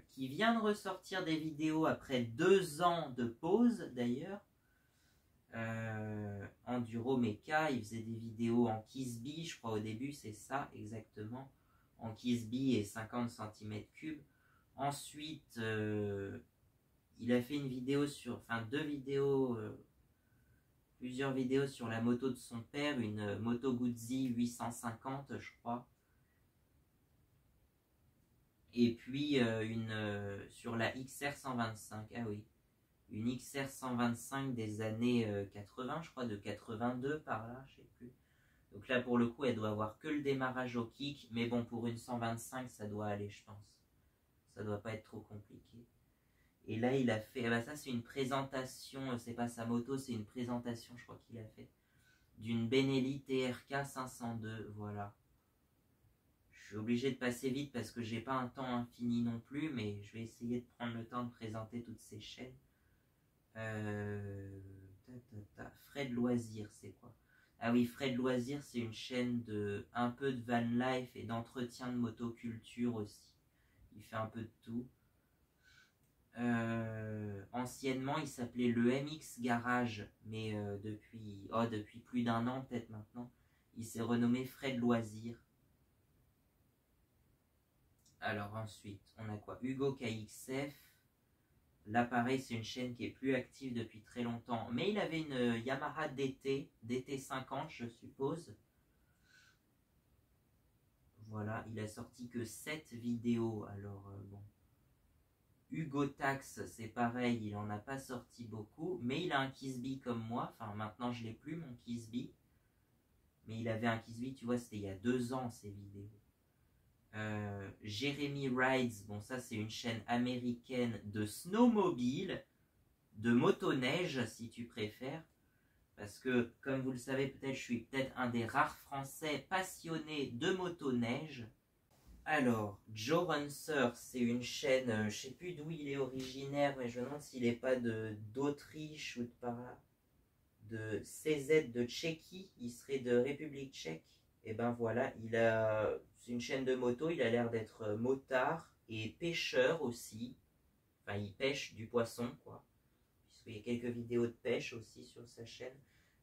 qui vient de ressortir des vidéos après 2 ans de pause d'ailleurs. Enduro Mecha, il faisait des vidéos en Kisby, je crois au début, c'est ça exactement. En Kisby et 50 cm3. Ensuite, il a fait une vidéo plusieurs vidéos sur la moto de son père, une Moto Guzzi 850, je crois. Et puis sur la XR 125, ah oui, une XR 125 des années 80, je crois, de 82 par là, je sais plus. Donc là, pour le coup, elle doit avoir que le démarrage au kick, mais bon, pour une 125, ça doit aller, je pense. Ça doit pas être trop compliqué. Et là, il a fait, ça c'est une présentation, c'est pas sa moto, c'est une présentation, je crois qu'il a fait, d'une Benelli TRK 502, voilà. Je suis obligé de passer vite parce que j'ai pas un temps infini non plus, mais je vais essayer de prendre le temps de présenter toutes ces chaînes. Fred Loisir, c'est quoi? Ah oui, Fred Loisir, c'est une chaîne de un peu de van life et d'entretien de motoculture aussi. Il fait un peu de tout. Anciennement, il s'appelait le MX Garage, mais depuis plus d'1 an peut-être maintenant, il s'est renommé Fred Loisir. Alors ensuite, on a quoi? Hugo KXF. Là pareil, c'est une chaîne qui est plus active depuis très longtemps, mais il avait une Yamaha DT50, je suppose. Voilà, il a sorti que 7 vidéos, alors bon. Hugo Tax, c'est pareil, il en a pas sorti beaucoup, mais il a un Kisby comme moi, enfin maintenant je l'ai plus mon Kisby, mais il avait un Kisby, tu vois, c'était il y a 2 ans ces vidéos. Jeremy Rides, bon ça c'est une chaîne américaine de snowmobile, de motoneige si tu préfères, parce que comme vous le savez peut-être, je suis peut-être un des rares Français passionnés de motoneige. Alors, Joe Runser, c'est une chaîne, je sais plus d'où il est originaire, mais je me demande s'il n'est pas d'Autriche ou de par là, de CZ de Tchéquie, il serait de République tchèque. Et ben voilà, c'est une chaîne de moto, il a l'air d'être motard et pêcheur aussi. Enfin, il pêche du poisson, quoi. Puisqu'il y a quelques vidéos de pêche aussi sur sa chaîne.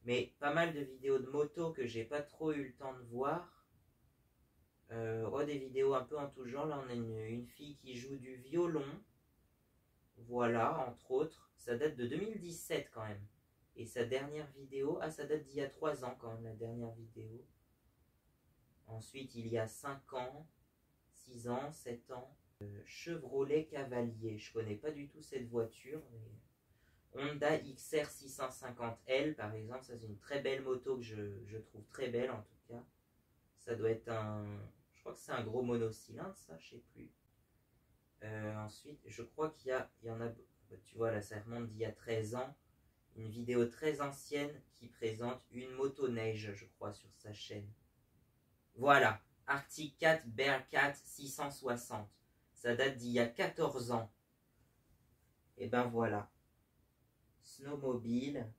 Mais pas mal de vidéos de moto que j'ai pas trop eu le temps de voir. Des vidéos un peu en tout genre. Là, on a une fille qui joue du violon. Voilà, entre autres. Ça date de 2017 quand même. Et sa dernière vidéo, ça date d'il y a 3 ans quand même, la dernière vidéo. Ensuite, il y a 5 ans, 6 ans, 7 ans, Chevrolet Cavalier. Je connais pas du tout cette voiture, mais Honda XR 650L, par exemple, ça c'est une très belle moto que je trouve très belle en tout cas. Ça doit être je crois que c'est un gros monocylindre, ça, je sais plus. Ensuite, je crois qu'il y en a, tu vois là, ça remonte d'il y a 13 ans. Une vidéo très ancienne qui présente une motoneige, je crois, sur sa chaîne. Voilà, Arctic Cat Bearcat 660. Ça date d'il y a 14 ans. Et ben voilà. Snowmobile.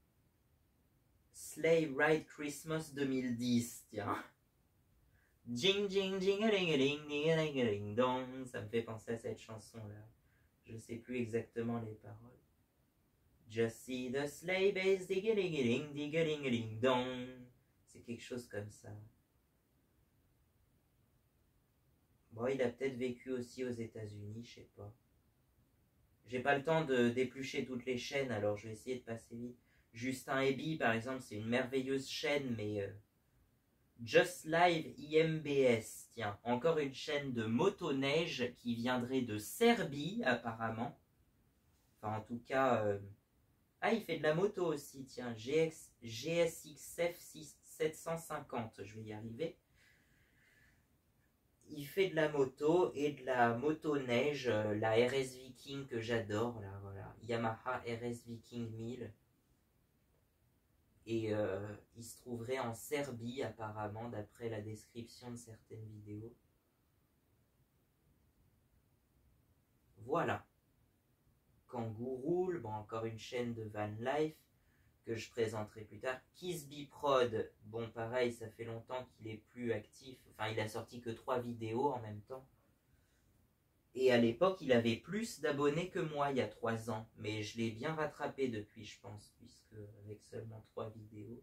Sleigh Ride Christmas 2010, tiens. Jing jing jing a ling a ling ding a ling a ling dong. Ça me fait penser à cette chanson-là. Je sais plus exactement les paroles. Just see the sleigh bells dig a ling a ling dig a ling a ling dong. C'est quelque chose comme ça. Bon, il a peut-être vécu aussi aux États-Unis, je sais pas. J'ai pas le temps de d'éplucher toutes les chaînes, alors je vais essayer de passer vite. Justin Ebi, par exemple, c'est une merveilleuse chaîne, mais Just Live IMBS, tiens, encore une chaîne de motoneige qui viendrait de Serbie, apparemment. Enfin, en tout cas... Ah, il fait de la moto aussi, tiens, GSXF 750, je vais y arriver. Il fait de la moto et de la motoneige, la RS Viking que j'adore, là, voilà. Yamaha RS Viking 1000. Et il se trouverait en Serbie, apparemment, d'après la description de certaines vidéos. Voilà. Kangourou, bon, encore une chaîne de van life que je présenterai plus tard. Kisby Prod, bon, pareil, ça fait longtemps qu'il est plus actif. Enfin, il a sorti que 3 vidéos en même temps. Et à l'époque, il avait plus d'abonnés que moi, il y a 3 ans. Mais je l'ai bien rattrapé depuis, je pense, puisque avec seulement 3 vidéos.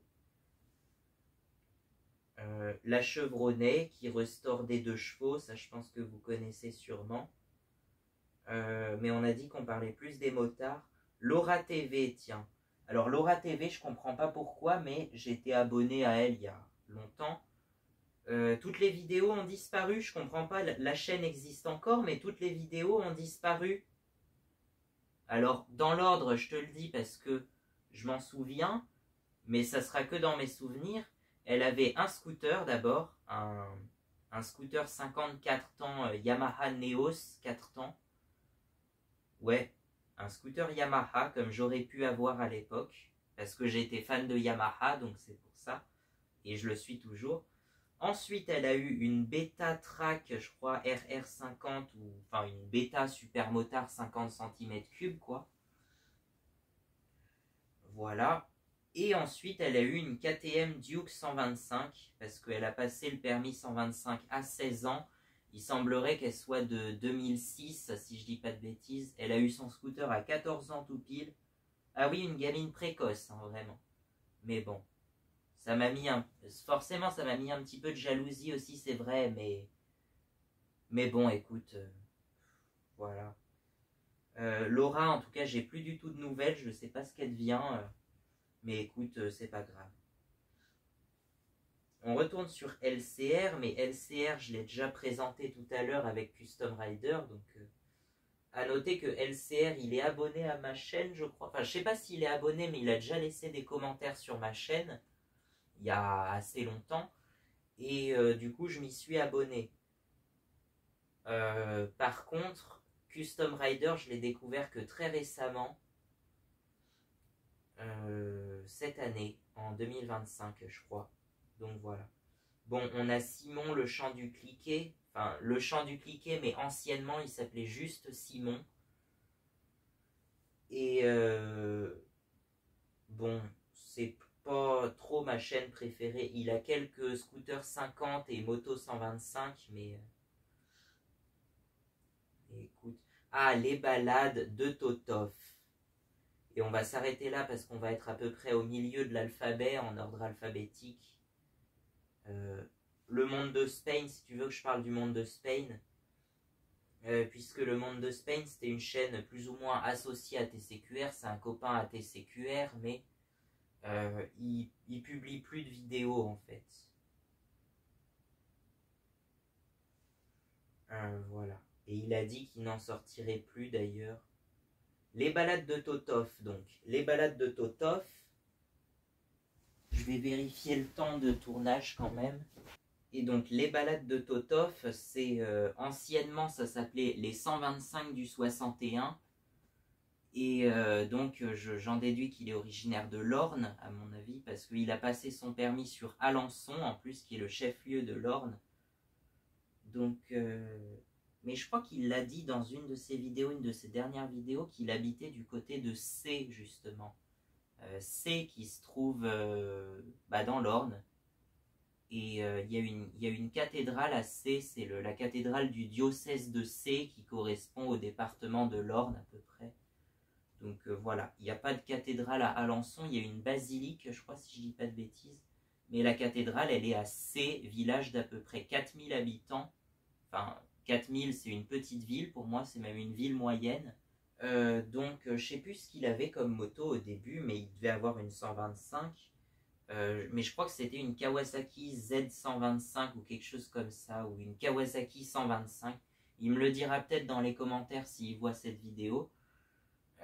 La Chevronnet, qui restaure des 2 chevaux, ça je pense que vous connaissez sûrement. Mais on a dit qu'on parlait plus des motards. Laura TV, tiens. Alors Laura TV, je comprends pas pourquoi, mais j'étais abonné à elle il y a longtemps. Toutes les vidéos ont disparu, je comprends pas, la chaîne existe encore, mais toutes les vidéos ont disparu. Alors, dans l'ordre, je te le dis parce que je m'en souviens, mais ça sera que dans mes souvenirs. Elle avait un scooter d'abord, un scooter 54 ans Yamaha Neos 4 ans. Ouais, un scooter Yamaha comme j'aurais pu avoir à l'époque, parce que j'étais fan de Yamaha, donc c'est pour ça, et je le suis toujours. Ensuite, elle a eu une Beta Track, je crois, RR50, ou enfin une Beta Super Motard 50 cm3, quoi. Voilà. Et ensuite, elle a eu une KTM Duke 125, parce qu'elle a passé le permis 125 à 16 ans. Il semblerait qu'elle soit de 2006, si je dis pas de bêtises. Elle a eu son scooter à 14 ans tout pile. Ah oui, une gamine précoce, hein, vraiment. Mais bon, ça m'a mis forcément, ça m'a mis un petit peu de jalousie aussi, c'est vrai, mais bon, écoute, voilà. Laura, en tout cas, j'ai plus du tout de nouvelles, je sais pas ce qu'elle devient, mais écoute, c'est pas grave. On retourne sur LCR, mais LCR, je l'ai déjà présenté tout à l'heure avec Custom Rider, donc à noter que LCR, il est abonné à ma chaîne, je crois. Enfin, je sais pas s'il est abonné, mais il a déjà laissé des commentaires sur ma chaîne, il y a assez longtemps, et du coup, je m'y suis abonné. Par contre, Custom Rider, je l'ai découvert que très récemment, cette année, en 2025, je crois. Donc voilà. Bon, on a Simon le chant du cliquet. Enfin, le chant du cliquet, mais anciennement, il s'appelait juste Simon. Et bon, c'est pas trop ma chaîne préférée. Il a quelques scooters 50 et moto 125, mais écoute. Ah, les balades de Totov. Et on va s'arrêter là parce qu'on va être à peu près au milieu de l'alphabet, en ordre alphabétique. Le monde de Spain, si tu veux que je parle du monde de Spain, puisque le monde de Spain, c'était une chaîne plus ou moins associée à TCQR, c'est un copain à TCQR, mais il publie plus de vidéos en fait. Voilà. Et il a dit qu'il n'en sortirait plus d'ailleurs. Les balades de Totov, donc. Les balades de Totov. Je vais vérifier le temps de tournage quand même. Et donc, les balades de Totov, c'est anciennement, ça s'appelait les 125 du 61. Et donc, j'en déduis qu'il est originaire de l'Orne, à mon avis, parce qu'il a passé son permis sur Alençon, en plus, qui est le chef-lieu de l'Orne. Donc, mais je crois qu'il l'a dit dans une de ses vidéos, une de ses dernières vidéos, qu'il habitait du côté de C, justement. C qui se trouve dans l'Orne. Et il y a une cathédrale à C, c'est la cathédrale du diocèse de C qui correspond au département de l'Orne à peu près. Donc voilà, il n'y a pas de cathédrale à Alençon, il y a une basilique, je crois si je ne dis pas de bêtises. Mais la cathédrale, elle est à C, village d'à peu près 4000 habitants. Enfin, 4000 c'est une petite ville, pour moi c'est même une ville moyenne. Donc je ne sais plus ce qu'il avait comme moto au début, mais il devait avoir une 125. Mais je crois que c'était une Kawasaki Z125 ou quelque chose comme ça, ou une Kawasaki 125. Il me le dira peut-être dans les commentaires s'il voit cette vidéo.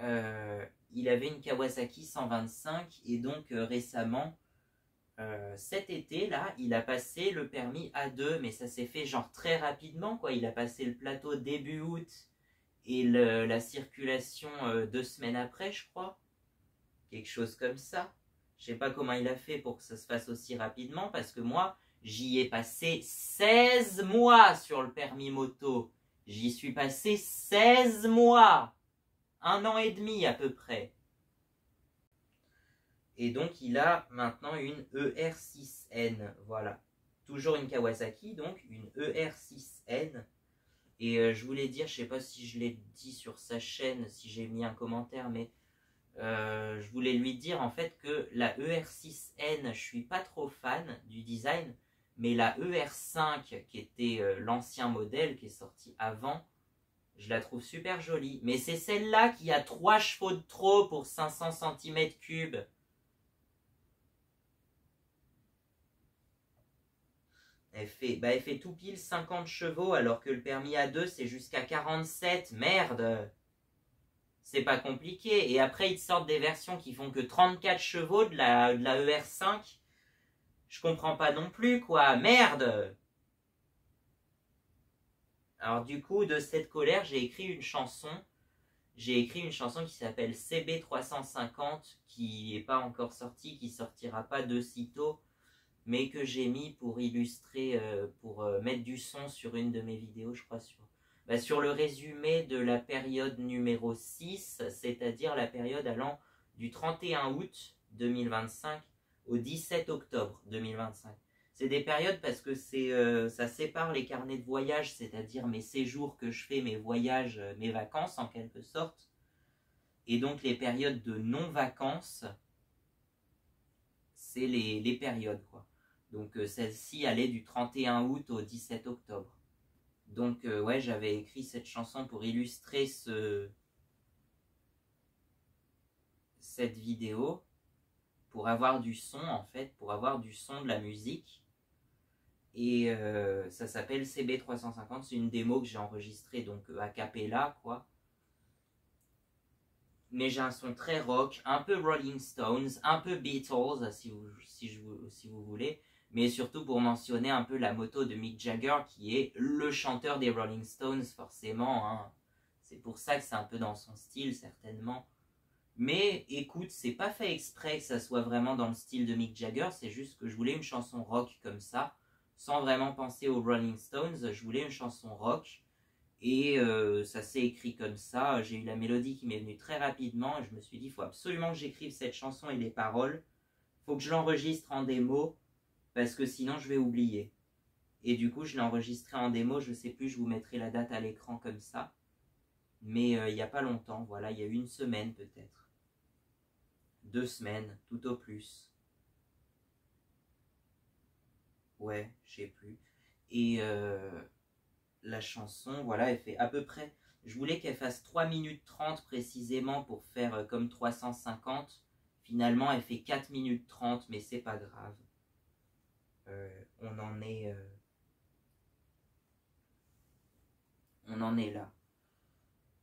Il avait une Kawasaki 125 et donc récemment, cet été là, il a passé le permis A2, mais ça s'est fait genre très rapidement quoi. Il a passé le plateau début août et la circulation 2 semaines après, je crois, quelque chose comme ça. Je sais pas comment il a fait pour que ça se fasse aussi rapidement, parce que moi, j'y ai passé 16 mois sur le permis moto. J'y suis passé 16 mois. 1 an et demi à peu près. Et donc, il a maintenant une ER6N. Voilà. Toujours une Kawasaki, donc une ER6N. Et je voulais dire, je sais pas si je l'ai dit sur sa chaîne, si j'ai mis un commentaire, mais je voulais lui dire en fait que la ER6N, je suis pas trop fan du design, mais la ER5 qui était l'ancien modèle qui est sorti avant, je la trouve super jolie. Mais c'est celle-là qui a 3 chevaux de trop pour 500 cm3. Elle fait tout pile 50 chevaux alors que le permis A2 c'est jusqu'à 47. Merde! C'est pas compliqué. Et après, ils te sortent des versions qui font que 34 chevaux de la ER5. Je comprends pas non plus, quoi. Merde! Alors du coup, de cette colère, j'ai écrit une chanson. J'ai écrit une chanson qui s'appelle CB350, qui n'est pas encore sortie, qui sortira pas de sitôt, mais que j'ai mis pour illustrer, pour mettre du son sur une de mes vidéos, je crois, sur le résumé de la période numéro 6, c'est-à-dire la période allant du 31 août 2025 au 17 octobre 2025. C'est des périodes parce que ça sépare les carnets de voyage, c'est-à-dire mes séjours que je fais, mes voyages, mes vacances en quelque sorte, et donc les périodes de non-vacances, c'est les périodes, quoi. Donc celle-ci allait du 31 août au 17 octobre. Donc ouais, j'avais écrit cette chanson pour illustrer cette vidéo, pour avoir du son en fait, pour avoir du son de la musique. Et ça s'appelle CB350, c'est une démo que j'ai enregistrée donc a cappella quoi. Mais j'ai un son très rock, un peu Rolling Stones, un peu Beatles si vous voulez. Mais surtout pour mentionner un peu la moto de Mick Jagger, qui est le chanteur des Rolling Stones, forcément. Hein. C'est pour ça que c'est un peu dans son style, certainement. Mais écoute, c'est pas fait exprès que ça soit vraiment dans le style de Mick Jagger, c'est juste que je voulais une chanson rock comme ça, sans vraiment penser aux Rolling Stones, je voulais une chanson rock. Et ça s'est écrit comme ça, j'ai eu la mélodie qui m'est venue très rapidement, et je me suis dit, il faut absolument que j'écrive cette chanson et les paroles, il faut que je l'enregistre en démo, parce que sinon je vais oublier. Et du coup je l'ai enregistré en démo, je sais plus, je vous mettrai la date à l'écran comme ça. Mais il n'y a pas longtemps, voilà, il y a 1 semaine peut-être. 2 semaines, tout au plus. Ouais, je sais plus. Et la chanson, voilà, elle fait à peu près... Je voulais qu'elle fasse 3 minutes 30 précisément pour faire comme 350. Finalement, elle fait 4 minutes 30, mais c'est pas grave. On en est là.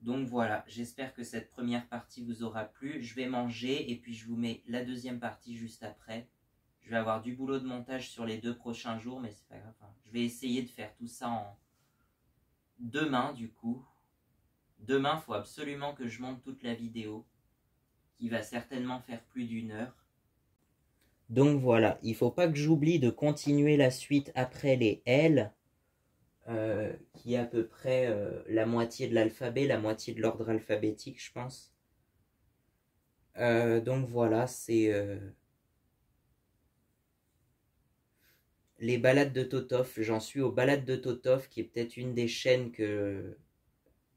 Donc voilà, j'espère que cette première partie vous aura plu. Je vais manger et puis je vous mets la deuxième partie juste après. Je vais avoir du boulot de montage sur les 2 prochains jours, mais c'est pas grave. Enfin, je vais essayer de faire tout ça demain du coup. Demain, il faut absolument que je monte toute la vidéo, qui va certainement faire plus d'1 heure. Donc voilà, il ne faut pas que j'oublie de continuer la suite après les L, qui est à peu près la moitié de l'alphabet, la moitié de l'ordre alphabétique, je pense. Donc voilà, c'est les balades de Totov. J'en suis aux balades de Totov, qui est peut-être une des chaînes que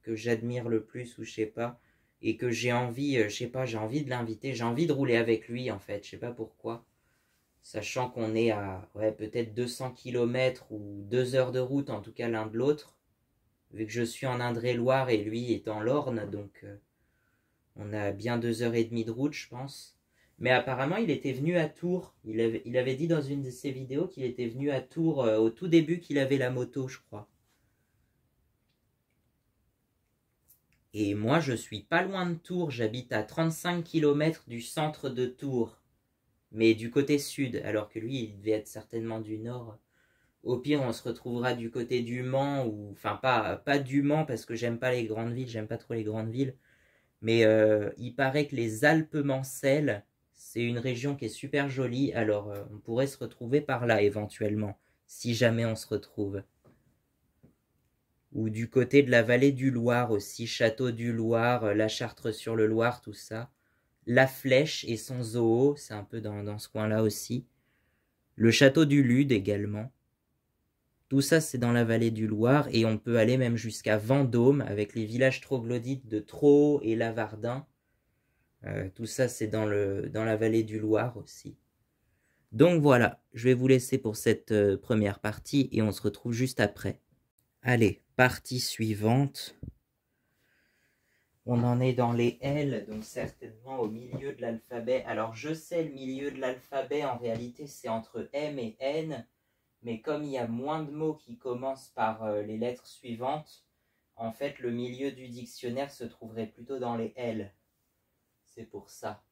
j'admire le plus, ou je sais pas, et que j'ai envie, je sais pas, j'ai envie de l'inviter, j'ai envie de rouler avec lui en fait, je sais pas pourquoi. Sachant qu'on est à ouais, peut-être 200 km ou 2 heures de route, en tout cas l'un de l'autre, vu que je suis en Indre-et-Loire et lui est en Lorne, donc on a bien 2 heures et demie de route, je pense. Mais apparemment, il était venu à Tours. Il avait dit dans une de ses vidéos qu'il était venu à Tours au tout début qu'il avait la moto, je crois. Et moi, je suis pas loin de Tours. J'habite à 35 km du centre de Tours, mais du côté sud, alors que lui, il devait être certainement du nord. Au pire, on se retrouvera du côté du Mans, ou enfin pas du Mans, parce que j'aime pas les grandes villes, j'aime pas trop les grandes villes. Mais il paraît que les Alpes Mancelles, c'est une région qui est super jolie, alors on pourrait se retrouver par là éventuellement, si jamais on se retrouve. Ou du côté de la vallée du Loir aussi, Château du Loir, la Chartre-sur-le-Loir, tout ça. La Flèche et son zoo, c'est un peu dans ce coin-là aussi. Le château du Lude également. Tout ça, c'est dans la vallée du Loir, et on peut aller même jusqu'à Vendôme, avec les villages troglodytes de Troo et Lavardin. Tout ça, c'est dans la vallée du Loir aussi. Donc voilà, je vais vous laisser pour cette première partie, et on se retrouve juste après. Allez, partie suivante. On en est dans les L, donc certainement au milieu de l'alphabet. Alors je sais, le milieu de l'alphabet, en réalité, c'est entre M et N, mais comme il y a moins de mots qui commencent par les lettres suivantes, en fait, le milieu du dictionnaire se trouverait plutôt dans les L. C'est pour ça.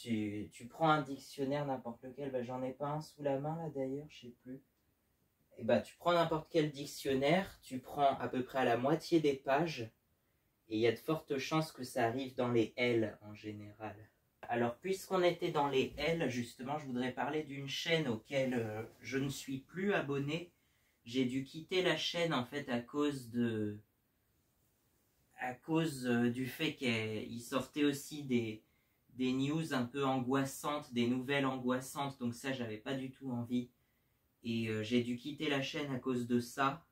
Tu prends un dictionnaire, n'importe lequel, bah, j'en ai pas un sous la main là d'ailleurs, je sais plus. Et bah, tu prends n'importe quel dictionnaire, tu prends à peu près à la moitié des pages, et il y a de fortes chances que ça arrive dans les L en général. Alors, puisqu'on était dans les L, justement, je voudrais parler d'une chaîne auquel je ne suis plus abonné. J'ai dû quitter la chaîne en fait à cause du fait qu'il sortait aussi des news un peu angoissantes, des nouvelles angoissantes, donc ça j'avais pas du tout envie. Et j'ai dû quitter la chaîne à cause de ça,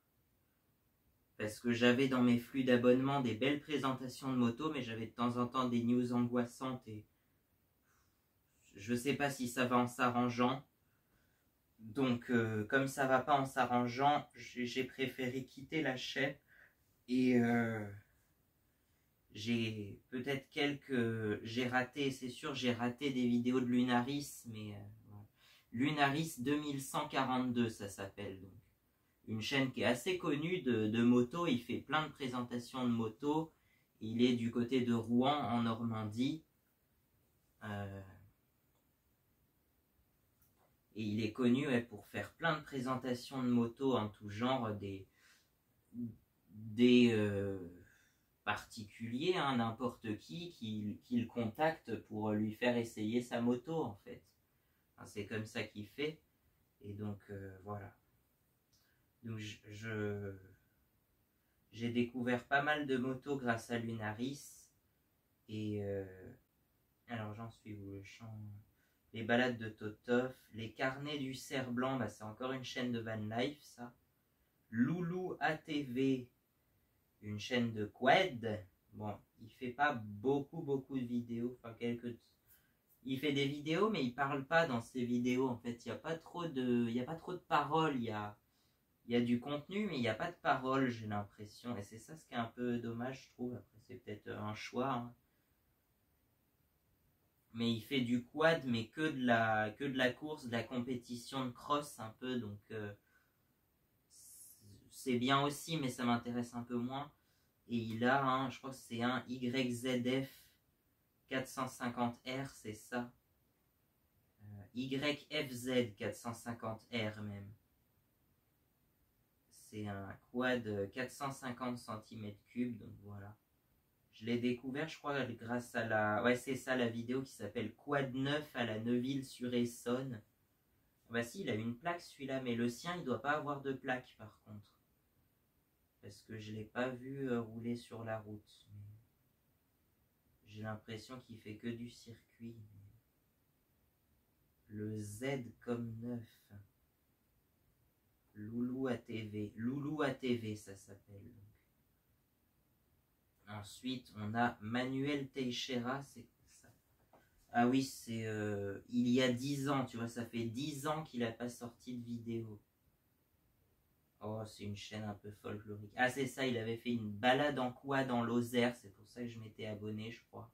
parce que j'avais dans mes flux d'abonnement des belles présentations de motos, mais j'avais de temps en temps des news angoissantes, et je sais pas si ça va en s'arrangeant. Donc comme ça va pas en s'arrangeant, j'ai préféré quitter la chaîne, et j'ai peut-être j'ai raté, c'est sûr, j'ai raté des vidéos de Lunaris, mais Lunaris 2142, ça s'appelle. Donc une chaîne qui est assez connue de moto. Il fait plein de présentations de moto. Il est du côté de Rouen, en Normandie. Et il est connu pour faire plein de présentations de moto en tout genre, des particuliers, hein, n'importe qui le contacte pour lui faire essayer sa moto en fait. Enfin, c'est comme ça qu'il fait. Et donc voilà. Donc j'ai découvert pas mal de motos grâce à Lunaris. Et alors j'en suis où? Le chant, les balades de Totov, les carnets du cerf blanc, bah, c'est encore une chaîne de van life ça. Loulou ATV, une chaîne de quad. Bon, il fait pas beaucoup de vidéos, enfin il fait des vidéos, mais il parle pas dans ses vidéos. En fait, il y a pas trop de paroles. Il y a du contenu, mais il n'y a pas de paroles, j'ai l'impression. Et c'est ça ce qui est un peu dommage, je trouve. Après, c'est peut-être un choix, hein. Mais il fait du quad, mais que de la course, de la compétition de cross un peu. Donc c'est bien aussi, mais ça m'intéresse un peu moins. Et il a je crois que c'est un YZF 450R, c'est ça. YFZ 450R même. C'est un quad 450 cm3, donc voilà. Je l'ai découvert, je crois, grâce à la... Ouais, c'est ça, la vidéo qui s'appelle Quad 9 à la Neuville-sur-Essonne. Bah si, il a une plaque celui-là, mais le sien, il doit pas avoir de plaque, par contre. parce que je ne l'ai pas vu rouler sur la route. J'ai l'impression qu'il fait que du circuit. Le Z comme 9. Loulou ATV. Loulou ATV, ça s'appelle. Ensuite, on a Manuel Teixeira. C'est ça. Ah oui, c'est il y a 10 ans, tu vois, ça fait 10 ans qu'il n'a pas sorti de vidéo. Oh, c'est une chaîne un peu folklorique. Ah, c'est ça, il avait fait une balade en quad dans Lozère, c'est pour ça que je m'étais abonné, je crois.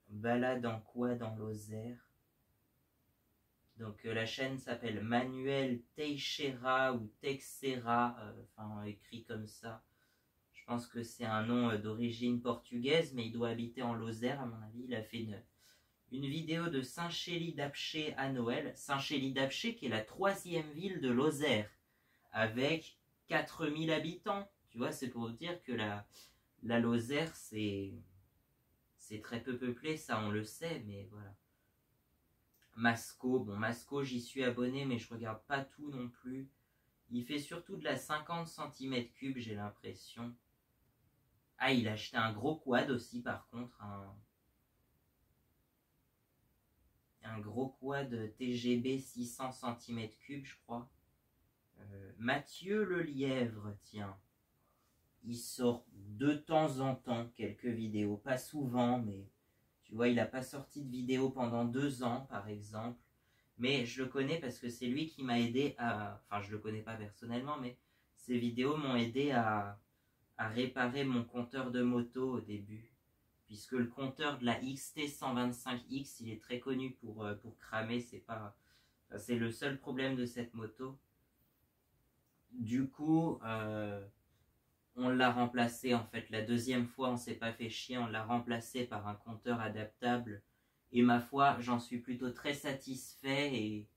Balade en quad dans Lozère. Donc la chaîne s'appelle Manuel Teixeira ou Teixeira, enfin écrit comme ça. Je pense que c'est un nom d'origine portugaise, mais il doit habiter en Lozère à mon avis. Il a fait une vidéo de Saint-Chély-d'Apcher à Noël. Saint-Chély-d'Apcher qui est la 3e ville de Lozère, avec 4000 habitants. Tu vois, c'est pour dire que la Lozère, c'est très peu peuplé, ça on le sait, mais voilà. Masco, bon Masco j'y suis abonné, mais je regarde pas tout non plus. Il fait surtout de la 50 cm3, j'ai l'impression. Ah, il a acheté un gros quad aussi par contre, un gros quad TGB 600 cm3, je crois. Mathieu Le Lièvre, tiens. Il sort de temps en temps quelques vidéos, pas souvent, mais tu vois, il n'a pas sorti de vidéo pendant 2 ans, par exemple. Mais je le connais parce que c'est lui qui m'a aidé à... Enfin, je le connais pas personnellement, mais ses vidéos m'ont aidé à réparer mon compteur de moto au début. Puisque le compteur de la XT125X, il est très connu pour cramer, c'est le seul problème de cette moto. Du coup, on l'a remplacé, en fait, la 2e fois, on s'est pas fait chier, on l'a remplacé par un compteur adaptable. Et ma foi, j'en suis plutôt très satisfait.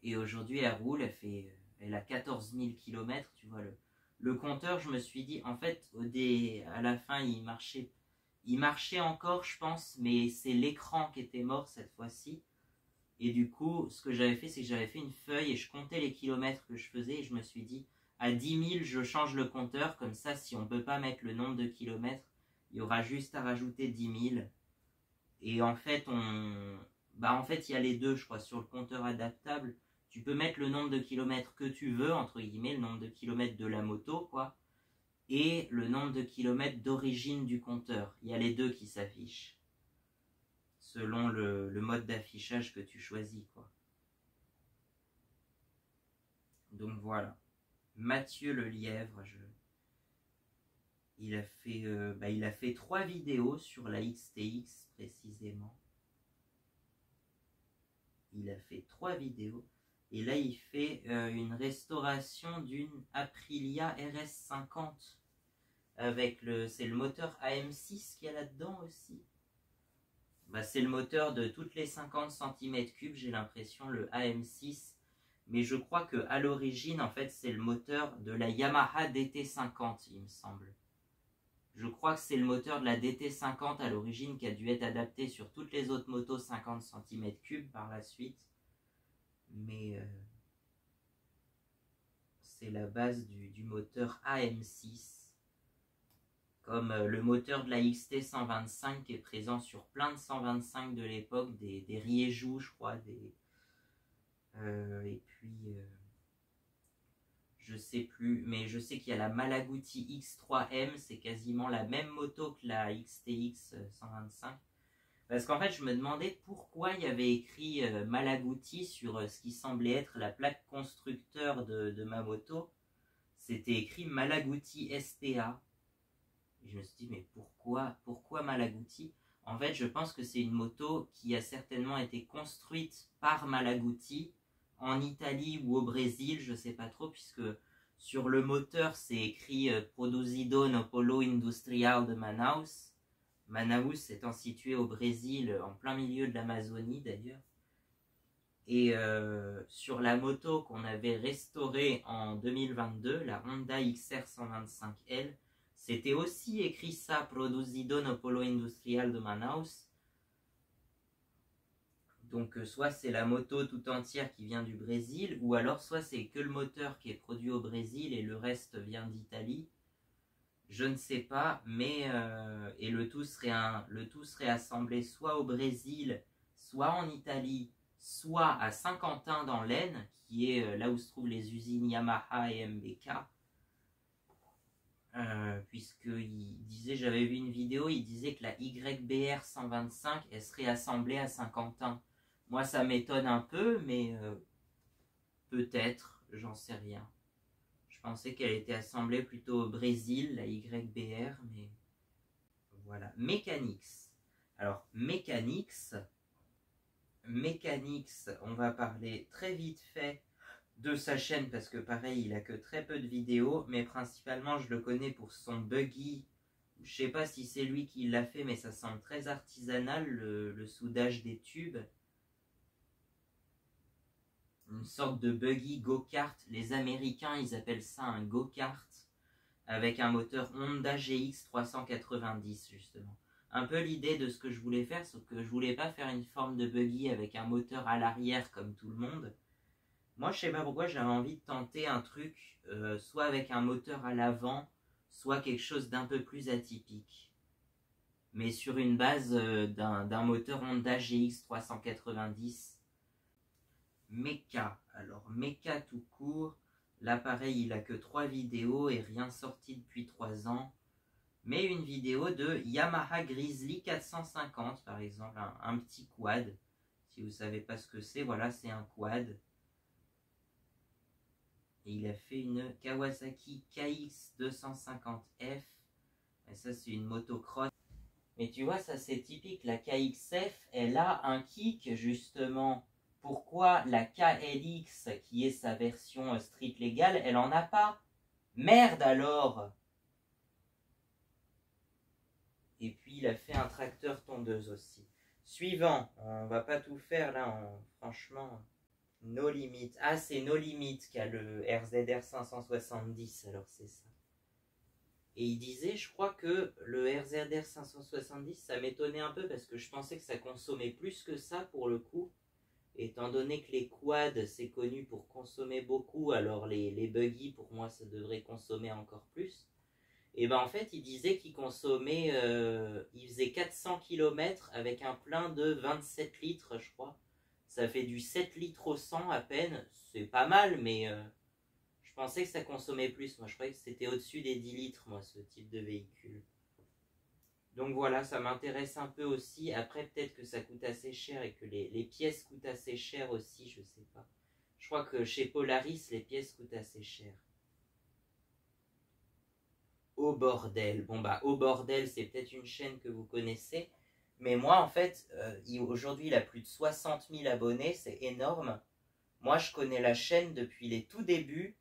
Et aujourd'hui, elle roule, elle a 14 000 km, tu vois. Le compteur, je me suis dit, en fait, à la fin, il marchait encore, je pense, mais c'est l'écran qui était mort cette fois-ci. Et du coup, ce que j'avais fait, c'est que j'avais fait une feuille et je comptais les kilomètres que je faisais et je me suis dit, à 10 000, je change le compteur, comme ça, si on ne peut pas mettre le nombre de kilomètres, il y aura juste à rajouter 10 000. Et en fait, il y a les deux, je crois, sur le compteur adaptable. Tu peux mettre le nombre de kilomètres que tu veux, entre guillemets, le nombre de kilomètres de la moto, quoi, et le nombre de kilomètres d'origine du compteur. Il y a les deux qui s'affichent, selon le mode d'affichage que tu choisis, quoi. Donc voilà. Mathieu Le Lièvre, il a fait 3 vidéos sur la XTX précisément. Il a fait 3 vidéos. Et là, il fait une restauration d'une Aprilia RS50. C'est le moteur AM6 qu'il y a là-dedans aussi. C'est le moteur de toutes les 50 cm3, j'ai l'impression, le AM6. Mais je crois qu'à l'origine, en fait, c'est le moteur de la Yamaha DT50, il me semble. Je crois que c'est le moteur de la DT50 à l'origine qui a dû être adapté sur toutes les autres motos 50 cm3 par la suite. Mais c'est la base du moteur AM6. Comme le moteur de la XT125 qui est présent sur plein de 125 de l'époque, des Rieju, je crois, et puis je sais plus, mais je sais qu'il y a la Malaguti X3M, c'est quasiment la même moto que la XTX 125. Parce qu'en fait, je me demandais pourquoi il y avait écrit Malaguti sur ce qui semblait être la plaque constructeur de ma moto. C'était écrit Malaguti SPA. Et je me suis dit, mais pourquoi Malaguti? En fait, je pense que c'est une moto qui a certainement été construite par Malaguti en Italie ou au Brésil, je ne sais pas trop, puisque sur le moteur, c'est écrit Produzido no Polo Industrial de Manaus. Manaus étant situé au Brésil, en plein milieu de l'Amazonie d'ailleurs. Et sur la moto qu'on avait restaurée en 2022, la Honda XR 125L, c'était aussi écrit ça, Produzido no Polo Industrial de Manaus. Donc soit c'est la moto tout entière qui vient du Brésil, ou alors soit c'est que le moteur qui est produit au Brésil et le reste vient d'Italie. Je ne sais pas, mais et le tout serait assemblé soit au Brésil, soit en Italie, soit à Saint-Quentin dans l'Aisne, qui est là où se trouvent les usines Yamaha et MBK. Puisqu'il disait, j'avais vu une vidéo, il disait que la YBR 125, elle serait assemblée à Saint-Quentin. Moi, ça m'étonne un peu, mais peut-être, j'en sais rien. Je pensais qu'elle était assemblée plutôt au Brésil, la YBR, mais voilà. Mechanix. Alors, Mechanix, on va parler très vite fait de sa chaîne parce que pareil, il a que très peu de vidéos, mais principalement je le connais pour son buggy. Je sais pas si c'est lui qui l'a fait, mais ça semble très artisanal, le soudage des tubes. Une sorte de buggy go-kart. Les Américains, ils appellent ça un go-kart avec un moteur Honda GX 390 justement. Un peu l'idée de ce que je voulais faire, sauf que je voulais pas faire une forme de buggy avec un moteur à l'arrière comme tout le monde. Moi, je sais pas pourquoi j'avais envie de tenter un truc, soit avec un moteur à l'avant, soit quelque chose d'un peu plus atypique. Mais sur une base d'un moteur Honda GX 390. Mecha. Alors, Mecha tout court. L'appareil, il a que 3 vidéos et rien sorti depuis 3 ans. Mais une vidéo de Yamaha Grizzly 450, par exemple, un petit quad. Si vous savez pas ce que c'est, voilà, c'est un quad. Et il a fait une Kawasaki KX250F. Et ça, c'est une motocross. Mais tu vois, ça c'est typique. La KXF, elle a un kick, justement. Pourquoi la KLX, qui est sa version street légale, elle en a pas? Merde alors! Et puis, il a fait un tracteur tondeuse aussi. Suivant. On va pas tout faire, là, franchement... No Limit. Ah, c'est No Limit qui a le RZR 570, alors c'est ça. Et il disait, je crois que le RZR 570, ça m'étonnait un peu parce que je pensais que ça consommait plus que ça pour le coup. Étant donné que les quads, c'est connu pour consommer beaucoup, alors les buggy, pour moi, ça devrait consommer encore plus. Et ben en fait, il disait qu'il consommait, il faisait 400 km avec un plein de 27 litres, je crois. Ça fait du 7 litres au 100 à peine. C'est pas mal, mais je pensais que ça consommait plus. Moi, je croyais que c'était au-dessus des 10 litres, moi, ce type de véhicule. Donc voilà, ça m'intéresse un peu aussi. Après, peut-être que ça coûte assez cher et que les pièces coûtent assez cher aussi, je sais pas. Je crois que chez Polaris, les pièces coûtent assez cher. Au bordel. Bon bah, Au bordel, c'est peut-être une chaîne que vous connaissez. Mais moi, en fait, aujourd'hui, il a plus de 60 000 abonnés, c'est énorme. Moi, je connais la chaîne depuis les tout débuts.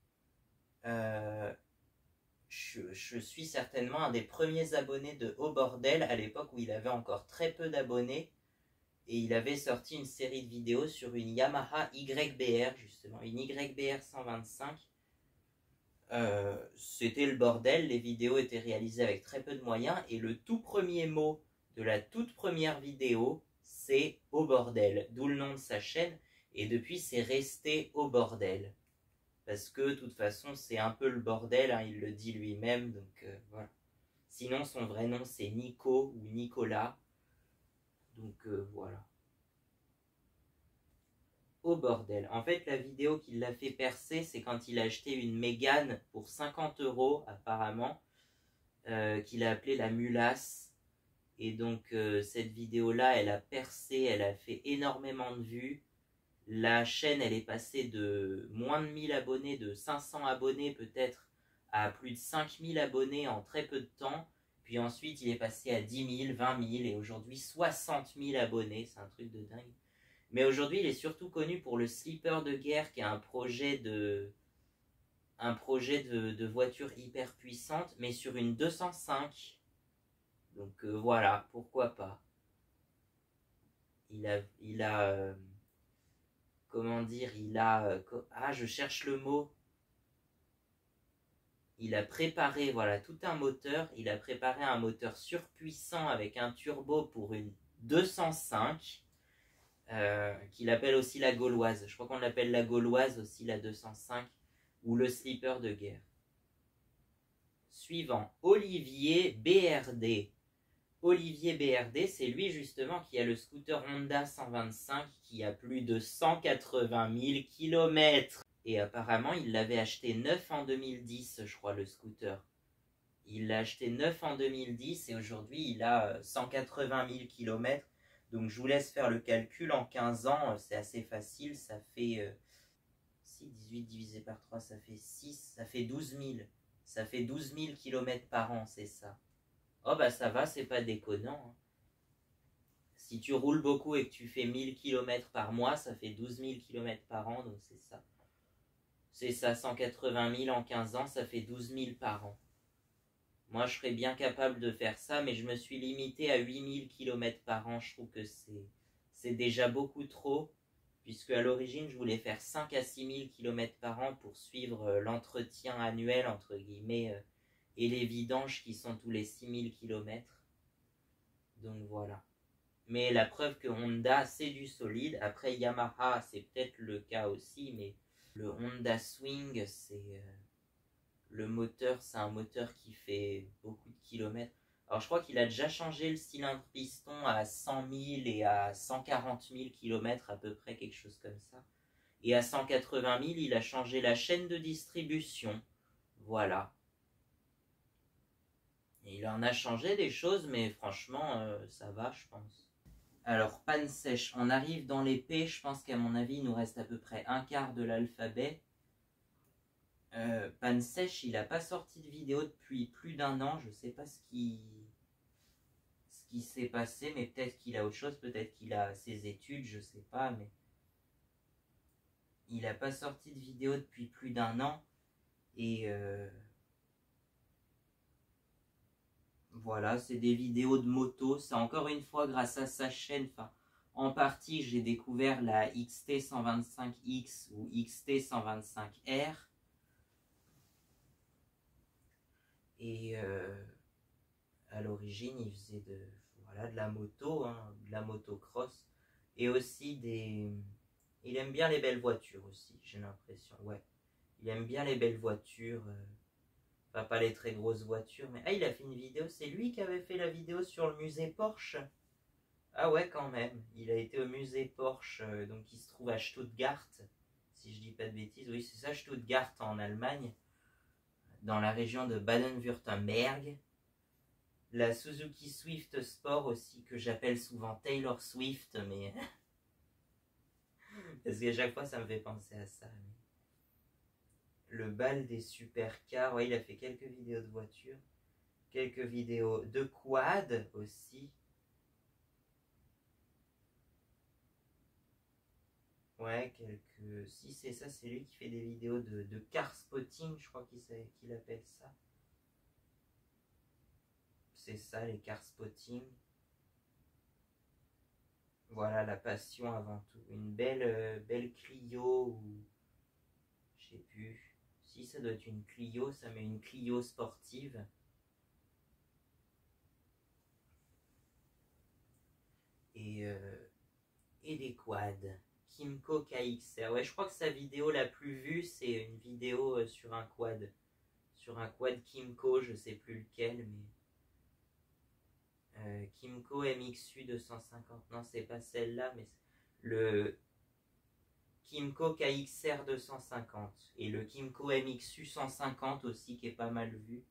Je suis certainement un des premiers abonnés de Au Bordel, à l'époque où il avait encore très peu d'abonnés. Et il avait sorti une série de vidéos sur une Yamaha YBR, justement, une YBR 125. C'était le bordel, les vidéos étaient réalisées avec très peu de moyens. Et le tout premier mot de la toute première vidéo, c'est Au Bordel, d'où le nom de sa chaîne. Et depuis, c'est resté Au Bordel. Parce que, de toute façon, c'est un peu le bordel, hein, il le dit lui-même, donc voilà. Sinon, son vrai nom, c'est Nico ou Nicolas. Donc voilà. Au bordel. En fait, la vidéo qui l'a fait percer, c'est quand il a acheté une Mégane pour 50 €, apparemment, qu'il a appelée la Mulasse. Et donc, cette vidéo-là, elle a percé, elle a fait énormément de vues. La chaîne, elle est passée de moins de 1000 abonnés, de 500 abonnés peut-être, à plus de 5000 abonnés en très peu de temps. Puis ensuite, il est passé à 10 000, 20 000 et aujourd'hui 60 000 abonnés. C'est un truc de dingue. Mais aujourd'hui, il est surtout connu pour le Slipper de guerre, qui est un projet de voiture hyper puissante, mais sur une 205. Donc voilà, pourquoi pas. Comment dire, je cherche le mot. Il a préparé, voilà, tout un moteur. Il a préparé un moteur surpuissant avec un turbo pour une 205. qu'il appelle aussi la gauloise. Je crois qu'on l'appelle la gauloise aussi, la 205, ou le slipper de guerre. Suivant, Olivier BRD. Olivier BRD, c'est lui justement qui a le scooter Honda 125 qui a plus de 180 000 km. Et apparemment, il l'avait acheté neuf en 2010, je crois, le scooter. Il l'a acheté neuf en 2010 et aujourd'hui, il a 180 000 km. Donc, je vous laisse faire le calcul. En 15 ans, c'est assez facile. Ça fait... si 18 divisé par 3, ça fait 6. Ça fait 12 000. Ça fait 12 000 km par an, c'est ça. Oh bah ça va, c'est pas déconnant. Hein. Si tu roules beaucoup et que tu fais 1000 km par mois, ça fait 12 000 km par an, donc c'est ça. C'est ça, 180 000 en 15 ans, ça fait 12 000 par an. Moi, je serais bien capable de faire ça, mais je me suis limité à 8 000 km par an. Je trouve que c'est déjà beaucoup trop, puisque à l'origine, je voulais faire 5 à 6 000 km par an pour suivre l'entretien annuel, entre guillemets, et les vidanges qui sont tous les 6 000 km. Donc voilà. Mais la preuve que Honda, c'est du solide. Après, Yamaha, c'est peut-être le cas aussi, mais le Honda Swing, c'est... le moteur, c'est un moteur qui fait beaucoup de kilomètres. Alors, je crois qu'il a déjà changé le cylindre piston à 100 000 et à 140 000 km, à peu près, quelque chose comme ça. Et à 180 000, il a changé la chaîne de distribution. Voilà. Il en a changé des choses, mais franchement, ça va, je pense. Alors, panne sèche. On arrive dans les P. Je pense qu'à mon avis, il nous reste à peu près un quart de l'alphabet. Panne sèche, il n'a pas sorti de vidéo depuis plus d'un an. Je ne sais pas ce qui s'est passé, mais peut-être qu'il a autre chose. Peut-être qu'il a ses études, je ne sais pas. Mais il n'a pas sorti de vidéo depuis plus d'un an. Et... voilà, c'est des vidéos de moto. C'est encore une fois grâce à sa chaîne. Enfin, en partie, j'ai découvert la XT125X ou XT125R. Et à l'origine, il faisait de la moto, hein, de la motocross. Et aussi des... Il aime bien les belles voitures aussi, j'ai l'impression. Ouais, il aime bien les belles voitures. Enfin, pas les très grosses voitures, mais... Ah, il a fait une vidéo, c'est lui qui avait fait la vidéo sur le musée Porsche. Ah ouais, quand même. Il a été au musée Porsche, donc qui se trouve à Stuttgart, si je dis pas de bêtises. Oui, c'est ça, Stuttgart en Allemagne, dans la région de Baden-Württemberg. La Suzuki Swift Sport aussi, que j'appelle souvent Taylor Swift, mais... parce qu'à chaque fois, ça me fait penser à ça, mais... Le bal des supercars, ouais, il a fait quelques vidéos de voitures, quelques vidéos de quad aussi. Ouais, quelques... Si, c'est ça, c'est lui qui fait des vidéos de car spotting, je crois qu'il appelle ça. C'est ça, les car spotting. Voilà, la passion avant tout. Une belle Clio ou... Je sais plus... Si ça doit être une Clio, ça met une Clio sportive. Et des quads. Kymco KXR. Ouais, je crois que sa vidéo la plus vue, c'est une vidéo sur un quad. Sur un quad Kymco, je sais plus lequel, mais... Kymco MXU 250. Non, c'est pas celle-là, mais le... Kymco KXR 250 et le Kymco MXU 150 aussi qui est pas mal vu.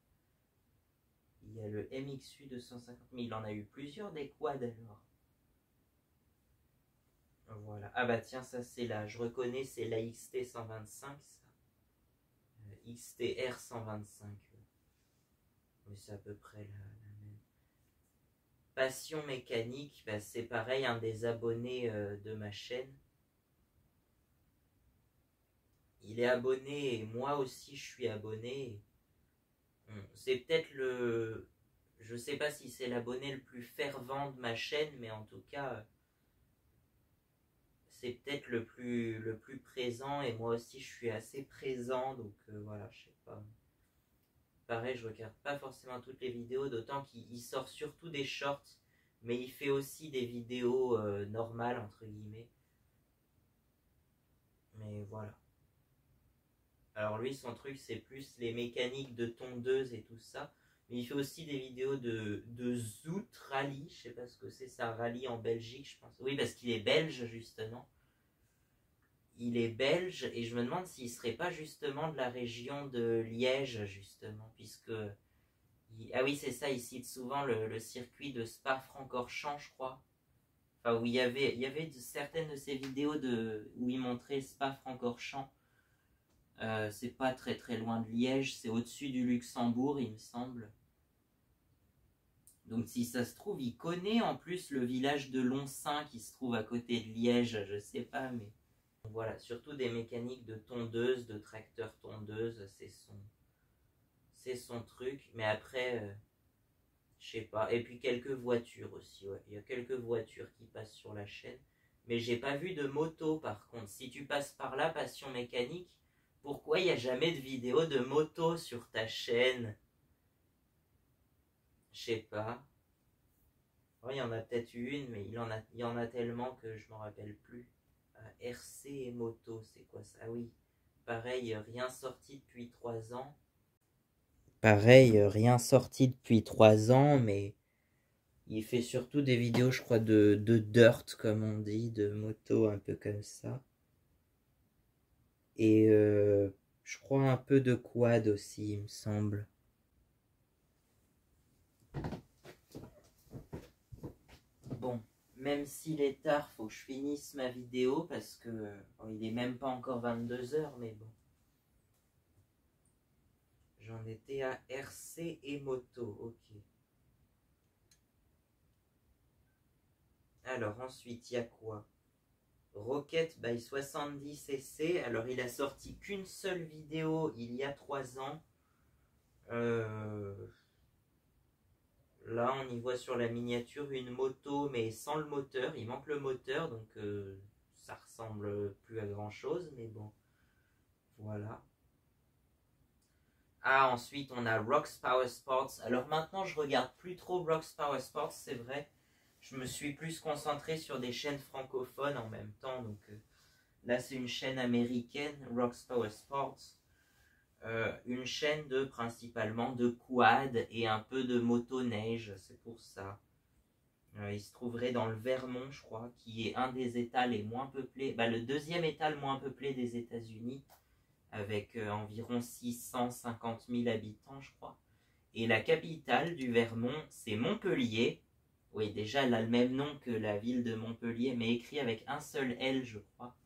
Il y a le MXU 250, mais il en a eu plusieurs des quads alors. Voilà. Ah bah tiens, ça c'est là, je reconnais, c'est la XT 125 ça. XTR 125. Mais c'est à peu près la même. Passion mécanique, bah, c'est pareil, un des abonnés de ma chaîne. Il est abonné et moi aussi je suis abonné. C'est peut-être le... Je sais pas si c'est l'abonné le plus fervent de ma chaîne, mais en tout cas, c'est peut-être le plus présent. Et moi aussi je suis assez présent, donc voilà, je sais pas. Pareil, je regarde pas forcément toutes les vidéos, d'autant qu'il sort surtout des shorts. Mais il fait aussi des vidéos normales, entre guillemets. Mais voilà. Alors lui, son truc, c'est plus les mécaniques de tondeuse et tout ça. Mais il fait aussi des vidéos de Zoot Rally. Je sais pas ce que c'est, ça, rallye en Belgique, je pense. Oui, parce qu'il est belge, justement. Il est belge, et je me demande s'il serait pas justement de la région de Liège, justement, puisque... Ah oui, c'est ça, il cite souvent le circuit de Spa-Francorchamps, je crois. Enfin, où il y avait certaines de ces vidéos où il montrait Spa-Francorchamps. C'est pas très très loin de Liège, c'est au-dessus du Luxembourg, il me semble. Donc si ça se trouve, il connaît en plus le village de Loncin qui se trouve à côté de Liège, je sais pas, mais... Voilà, surtout des mécaniques de tondeuse, de tracteur tondeuse, c'est son truc. Mais après, je sais pas. Et puis quelques voitures aussi, ouais. Il y a quelques voitures qui passent sur la chaîne. Mais j'ai pas vu de moto par contre. Si tu passes par là, Passion Mécanique, pourquoi il n'y a jamais de vidéo de moto sur ta chaîne? Je sais pas. Oh, il y en a peut-être une, mais il y en a tellement que je m'en rappelle plus. RC et moto, c'est quoi ça? Ah oui, pareil, rien sorti depuis 3 ans. Pareil, rien sorti depuis 3 ans, mais il fait surtout des vidéos, je crois, de dirt, comme on dit, de moto, un peu comme ça. Et je crois un peu de quad aussi, il me semble. Bon, même s'il est tard, faut que je finisse ma vidéo parce que bon, il est même pas encore 22 h, mais bon. J'en étais à RC et moto, ok. Alors ensuite, il y a quoi? Rocket by 70cc. Alors il a sorti qu'une seule vidéo il y a 3 ans. Là, on y voit sur la miniature une moto, mais sans le moteur. Il manque le moteur, donc ça ressemble plus à grand chose, mais bon. Voilà. Ah, ensuite, on a Rox Power Sports. Alors maintenant, je regarde plus trop Rox Power Sports, c'est vrai. Je me suis plus concentré sur des chaînes francophones en même temps. Donc là, c'est une chaîne américaine, Rox Power Sports. Une chaîne principalement de quad et un peu de motoneige, c'est pour ça. Il se trouverait dans le Vermont, je crois, qui est un des États les moins peuplés, le deuxième État le moins peuplé des États-Unis, avec environ 650 000 habitants, je crois. Et la capitale du Vermont, c'est Montpellier. Oui, déjà, elle a le même nom que la ville de Montpellier, mais écrit avec un seul L, je crois.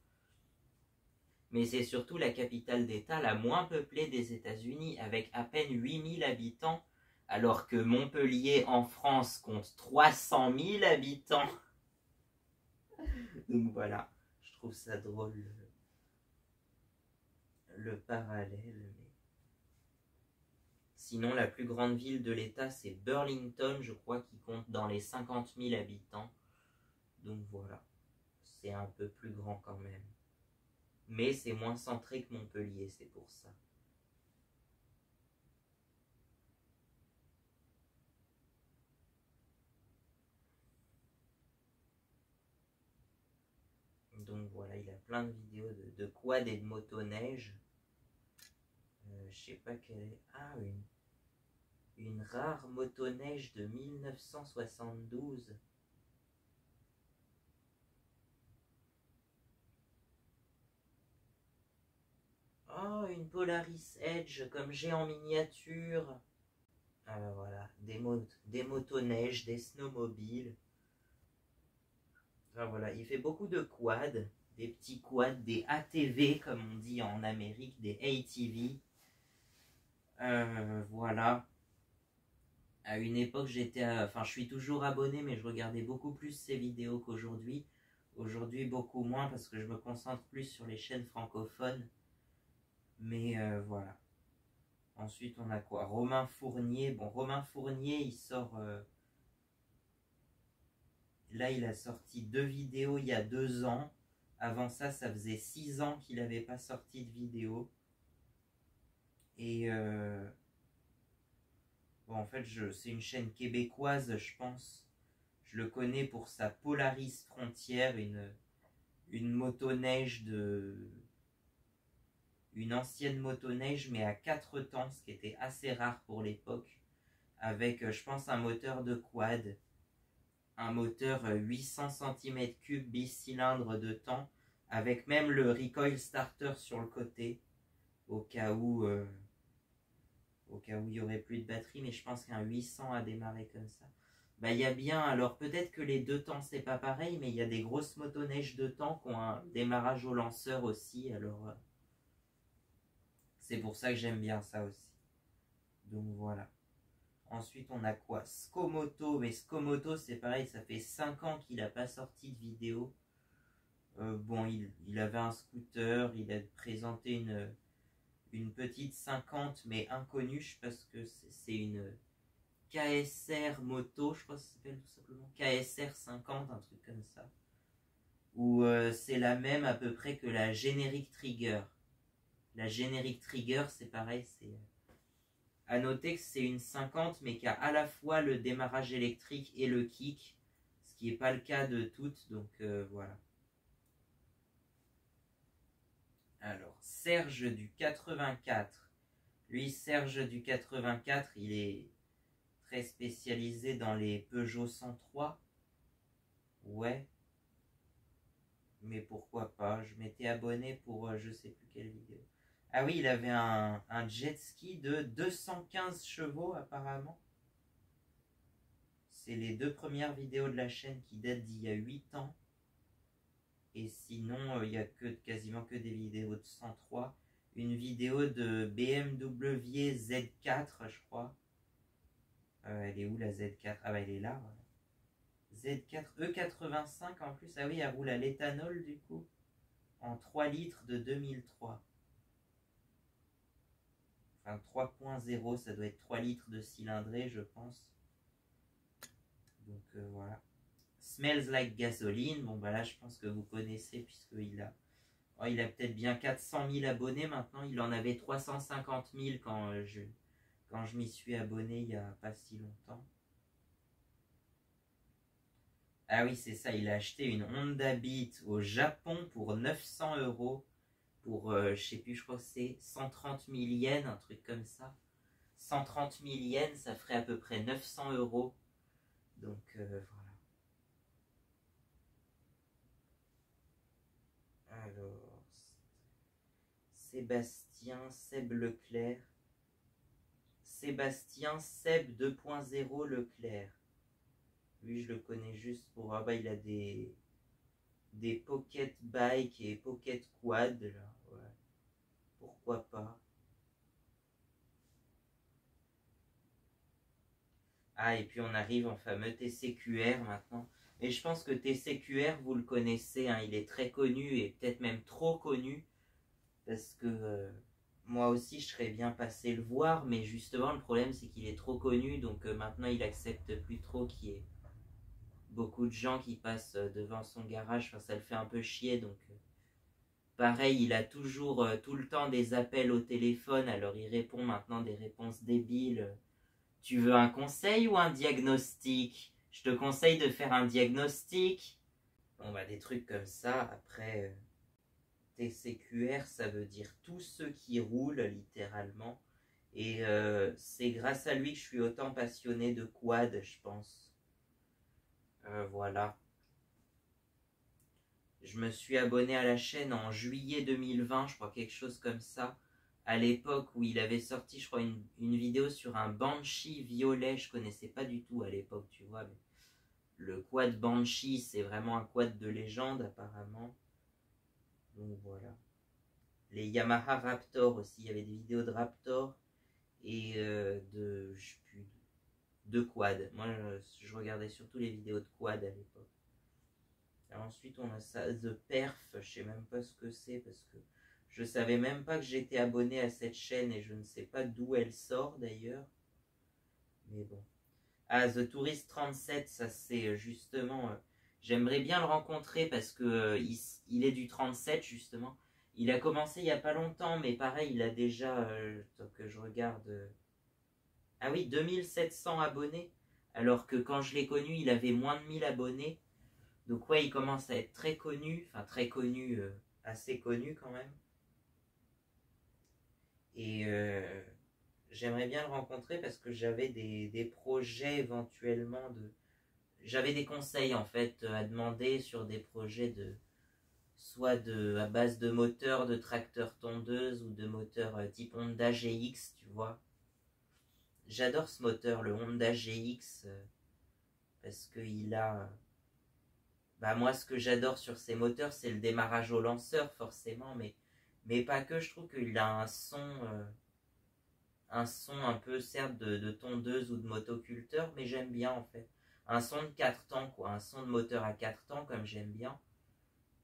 Mais c'est surtout la capitale d'État la moins peuplée des États-Unis, avec à peine 8000 habitants, alors que Montpellier en France compte 300 000 habitants. Donc voilà, je trouve ça drôle le parallèle. Sinon, la plus grande ville de l'État, c'est Burlington, je crois, qui compte dans les 50 000 habitants. Donc voilà, c'est un peu plus grand quand même. Mais c'est moins centré que Montpellier, c'est pour ça. Donc voilà, il a plein de vidéos de quad et de motoneige. Je sais pas quelle est... Ah, une rare motoneige de 1972. Oh, une Polaris Edge comme j'ai en miniature. Voilà, des motoneiges, des snowmobiles. Voilà, il fait beaucoup de quads, des petits quads, des ATV comme on dit en Amérique, des ATV. Voilà. À une époque, je suis toujours abonné, mais je regardais beaucoup plus ses vidéos qu'aujourd'hui. Aujourd'hui, beaucoup moins parce que je me concentre plus sur les chaînes francophones. Mais voilà. Ensuite, on a quoi? Romain Fournier. Bon, Romain Fournier, il sort... Là, il a sorti 2 vidéos il y a 2 ans. Avant ça, ça faisait 6 ans qu'il n'avait pas sorti de vidéo. Et... Bon, en fait, c'est une chaîne québécoise, je pense. Je le connais pour sa Polaris Frontier, une motoneige une ancienne motoneige, mais à 4 temps, ce qui était assez rare pour l'époque, avec, je pense, un moteur de quad, un moteur 800 cm3 bicylindre de temps, avec même le recoil starter sur le côté, au cas où il y aurait plus de batterie, mais je pense qu'un 800 a démarré comme ça. Bah, il y a bien, alors peut-être que les 2 temps c'est pas pareil, mais il y a des grosses motoneiges de temps qui ont un démarrage au lanceur aussi, alors c'est pour ça que j'aime bien ça aussi. Donc voilà. Ensuite on a quoi? Scomoto, mais Scomoto c'est pareil, ça fait 5 ans qu'il n'a pas sorti de vidéo. Bon, il avait un scooter, il a présenté une petite 50 mais inconnue, je pense que c'est une KSR moto, je crois que ça s'appelle tout simplement KSR 50, un truc comme ça, où c'est la même à peu près que la Generic Trigger. La Generic Trigger c'est pareil, c'est à noter que c'est une 50 mais qui a à la fois le démarrage électrique et le kick, ce qui n'est pas le cas de toutes, donc voilà. Alors, Serge du 84. Lui, Serge du 84, il est très spécialisé dans les Peugeot 103. Ouais. Mais pourquoi pas? Je m'étais abonné pour je sais plus quelle vidéo. Ah oui, il avait un jet ski de 215 chevaux apparemment. C'est les 2 premières vidéos de la chaîne qui datent d'il y a 8 ans. Et sinon, il n'y a quasiment que des vidéos de 103. Une vidéo de BMW Z4, je crois. Elle est où la Z4? Ah bah elle est là. Voilà. Z4 E85 en plus. Ah oui, elle roule à l'éthanol du coup. En 3 litres de 2003. Enfin 3.0, ça doit être 3 litres de cylindrée, je pense. Donc voilà. Smells Like Gasoline. Bon bah là, je pense que vous connaissez puisqu'il a... Oh, il a peut-être bien 400 000 abonnés maintenant. Il en avait 350 000 quand je m'y suis abonné il n'y a pas si longtemps. Ah oui, c'est ça. Il a acheté une Honda Beat au Japon pour 900 €. Pour, je sais plus, je crois que c'est 130 000 yens, un truc comme ça. 130 000 yens, ça ferait à peu près 900 €. Donc voilà. Alors, Sébastien Seb Leclerc. Sébastien Seb 2.0 Leclerc. Lui, je le connais juste pour... Ah bah, il a des pocket bike et pocket quad, là. Ouais. Pourquoi pas. Ah, et puis on arrive en fameux TCQR maintenant. Et je pense que TCQR, vous le connaissez, hein, il est très connu et peut-être même trop connu. Parce que moi aussi, je serais bien passé le voir. Mais justement, le problème, c'est qu'il est trop connu. Donc maintenant, il accepte plus trop qu'il y ait beaucoup de gens qui passent devant son garage. Enfin, ça le fait un peu chier. Donc pareil, il a toujours tout le temps des appels au téléphone. Alors il répond maintenant des réponses débiles. Tu veux un conseil ou un diagnostic? Je te conseille de faire un diagnostic. Bon bah des trucs comme ça. Après, TCQR, ça veut dire tous ceux qui roulent littéralement. Et c'est grâce à lui que je suis autant passionné de quad, je pense. Voilà. Je me suis abonné à la chaîne en juillet 2020, je crois, quelque chose comme ça. À l'époque où il avait sorti, je crois, une vidéo sur un Banshee violet. Je connaissais pas du tout à l'époque, tu vois. Mais le quad Banshee, c'est vraiment un quad de légende, apparemment. Donc voilà. Les Yamaha Raptor aussi. Il y avait des vidéos de Raptor et de quad. Moi, je regardais surtout les vidéos de quad à l'époque. Ensuite, on a ça, The Perf. Je sais même pas ce que c'est parce que je savais même pas que j'étais abonné à cette chaîne et je ne sais pas d'où elle sort d'ailleurs. Mais bon. Ah, The Tourist 37, ça c'est justement... j'aimerais bien le rencontrer parce que il est du 37 justement. Il a commencé il n'y a pas longtemps, mais pareil, il a déjà... tant que je regarde... ah oui, 2700 abonnés. alors que quand je l'ai connu, il avait moins de 1000 abonnés. Donc ouais, il commence à être très connu, enfin très connu, assez connu quand même. Et j'aimerais bien le rencontrer parce que j'avais des projets éventuellement de... J'avais des conseils en fait à demander sur des projets de... soit à base de moteurs de tracteurs tondeuses ou de moteurs type Honda GX, tu vois. J'adore ce moteur, le Honda GX, parce qu'il a... Bah moi, ce que j'adore sur ces moteurs, c'est le démarrage au lanceur, forcément, mais pas que. Je trouve qu'il a un son un peu, certes, de tondeuse ou de motoculteur, mais j'aime bien, en fait. Un son de 4 temps, quoi. Un son de moteur à 4 temps, comme j'aime bien.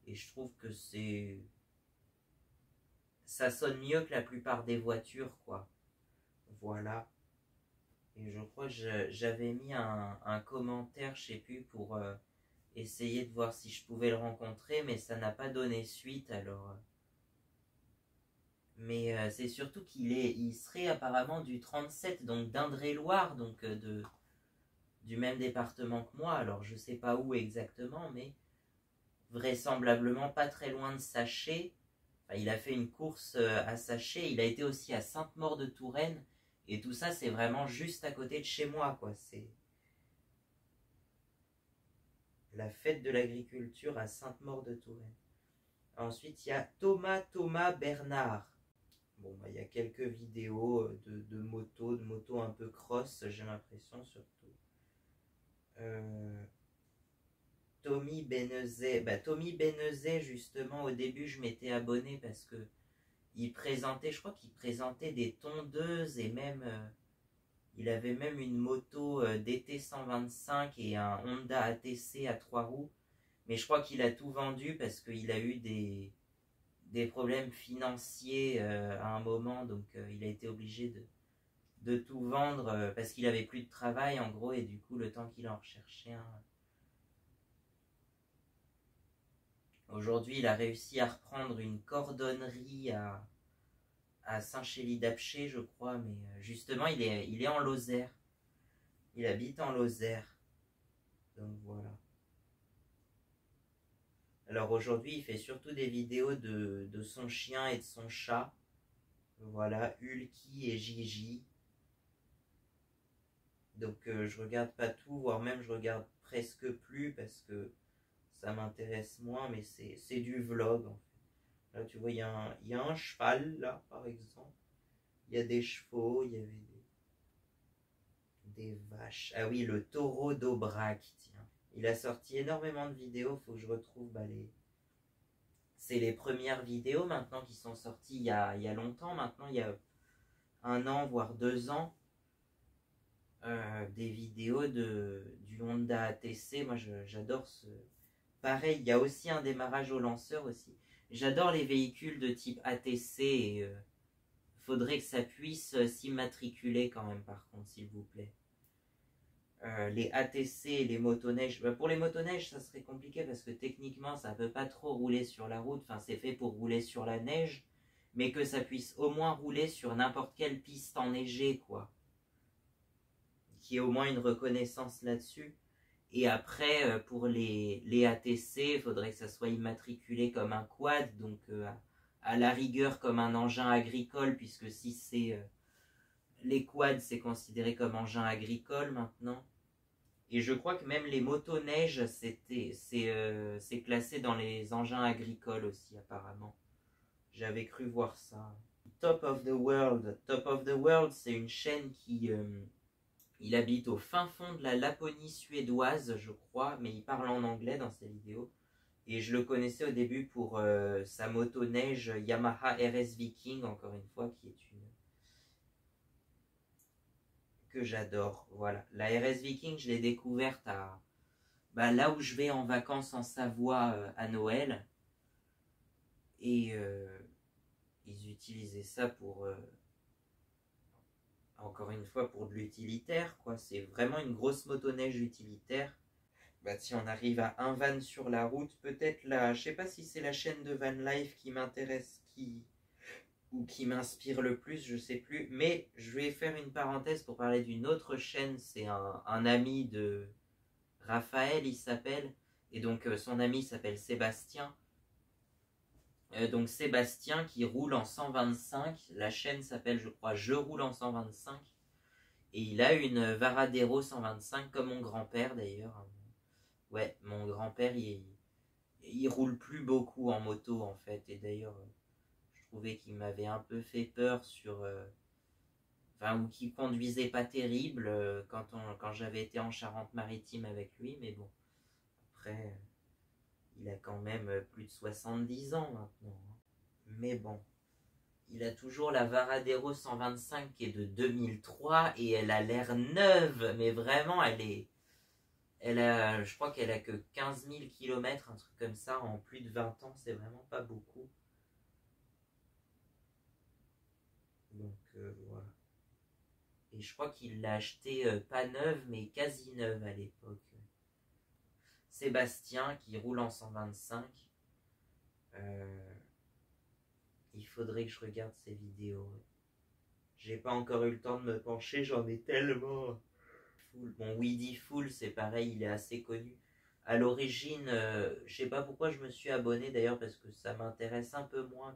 Et je trouve que ça sonne mieux que la plupart des voitures, quoi. Voilà. Et je crois que j'avais mis un commentaire, je sais plus, pour essayer de voir si je pouvais le rencontrer, mais ça n'a pas donné suite, alors... Mais c'est surtout il serait apparemment du 37, donc d'Indre-et-Loire, donc du même département que moi. Alors je sais pas où exactement, mais vraisemblablement pas très loin de Saché. Enfin, il a fait une course à Saché, il a été aussi à Sainte-Maure-de-Touraine, et tout ça c'est vraiment juste à côté de chez moi, quoi. C'est la fête de l'agriculture à Sainte-Maure-de-Touraine. Ensuite, il y a Thomas Bernard. Bon, bah, il y a quelques vidéos de motos un peu cross, j'ai l'impression surtout. Tommy Benezet. Bah, Tommy Benezet, justement, au début, je m'étais abonné parce que je crois qu'il présentait des tondeuses et même, il avait même une moto DT125 et un Honda ATC à 3 roues. Mais je crois qu'il a tout vendu parce qu'il a eu des problèmes financiers à un moment, donc il a été obligé de tout vendre parce qu'il avait plus de travail en gros, et du coup le temps qu'il en recherchait un. Aujourd'hui il a réussi à reprendre une cordonnerie à Saint-Chély-d'Apcher, je crois, mais justement il est en Lozère, il habite en Lozère, donc voilà. Alors aujourd'hui il fait surtout des vidéos de son chien et de son chat, voilà, Hulky et Gigi. Donc je regarde pas tout, voire même je regarde presque plus parce que ça m'intéresse moins, mais c'est du vlog en fait. Là tu vois, il y a un cheval là par exemple, il y a des chevaux, il y avait des vaches. Ah oui, le taureau d'Aubrac, tiens. Il a sorti énormément de vidéos, faut que je retrouve c'est les premières vidéos maintenant qui sont sorties il y a longtemps, maintenant il y a 1 an voire 2 ans. Des vidéos du Honda ATC. Moi j'adore ce... Pareil, il y a aussi un démarrage au lanceur aussi. J'adore les véhicules de type ATC et faudrait que ça puisse s'immatriculer quand même par contre, s'il vous plaît. Les ATC et les motoneiges, pour les motoneiges ça serait compliqué parce que techniquement ça peut pas trop rouler sur la route, enfin c'est fait pour rouler sur la neige, mais que ça puisse au moins rouler sur n'importe quelle piste enneigée, quoi. Qui ait au moins une reconnaissance là-dessus. Et après, pour les ATC, il faudrait que ça soit immatriculé comme un quad, donc à la rigueur comme un engin agricole, puisque si c'est les quads, c'est considéré comme engin agricole maintenant. Et je crois que même les motoneiges, c'est classé dans les engins agricoles aussi, apparemment. J'avais cru voir ça. Top of the World. Top of the World, c'est une chaîne qui... il habite au fin fond de la Laponie suédoise, je crois, mais il parle en anglais dans ses vidéos. Et je le connaissais au début pour sa motoneige Yamaha RS Viking, encore une fois, qui est que j'adore. Voilà, la RS Viking, je l'ai découverte là où je vais en vacances en Savoie à Noël. Et ils utilisaient ça pour... encore une fois pour de l'utilitaire, quoi. C'est vraiment une grosse motoneige utilitaire. Bah si on arrive à un van sur la route, peut-être là, je sais pas si c'est la chaîne de Van Life qui m'intéresse, ou qui m'inspire le plus, je sais plus. Mais je vais faire une parenthèse pour parler d'une autre chaîne. C'est un ami de Raphaël, il s'appelle. Et donc son ami s'appelle Sébastien. Donc Sébastien qui roule en 125. La chaîne s'appelle, je crois, Je roule en 125. Et il a une Varadero 125, comme mon grand-père d'ailleurs. Ouais, mon grand-père, il roule plus beaucoup en moto en fait. Et d'ailleurs, je trouvais qu'il m'avait un peu fait peur sur... Enfin, ou qu'il conduisait pas terrible quand j'avais été en Charente-Maritime avec lui. Mais bon, après, il a quand même plus de 70 ans maintenant. Mais bon, il a toujours la Varadero 125 qui est de 2003 et elle a l'air neuve. Mais vraiment, je crois qu'elle a que 15 000 km, un truc comme ça, en plus de 20 ans. C'est vraiment pas beaucoup. Donc voilà. Et je crois qu'il l'a acheté pas neuve, mais quasi neuve à l'époque. Sébastien qui roule en 125. Il faudrait que je regarde ses vidéos. J'ai pas encore eu le temps de me pencher, j'en ai tellement. Bon, Weedy Fool, c'est pareil, il est assez connu. À l'origine, je sais pas pourquoi je me suis abonné d'ailleurs, parce que ça m'intéresse un peu moins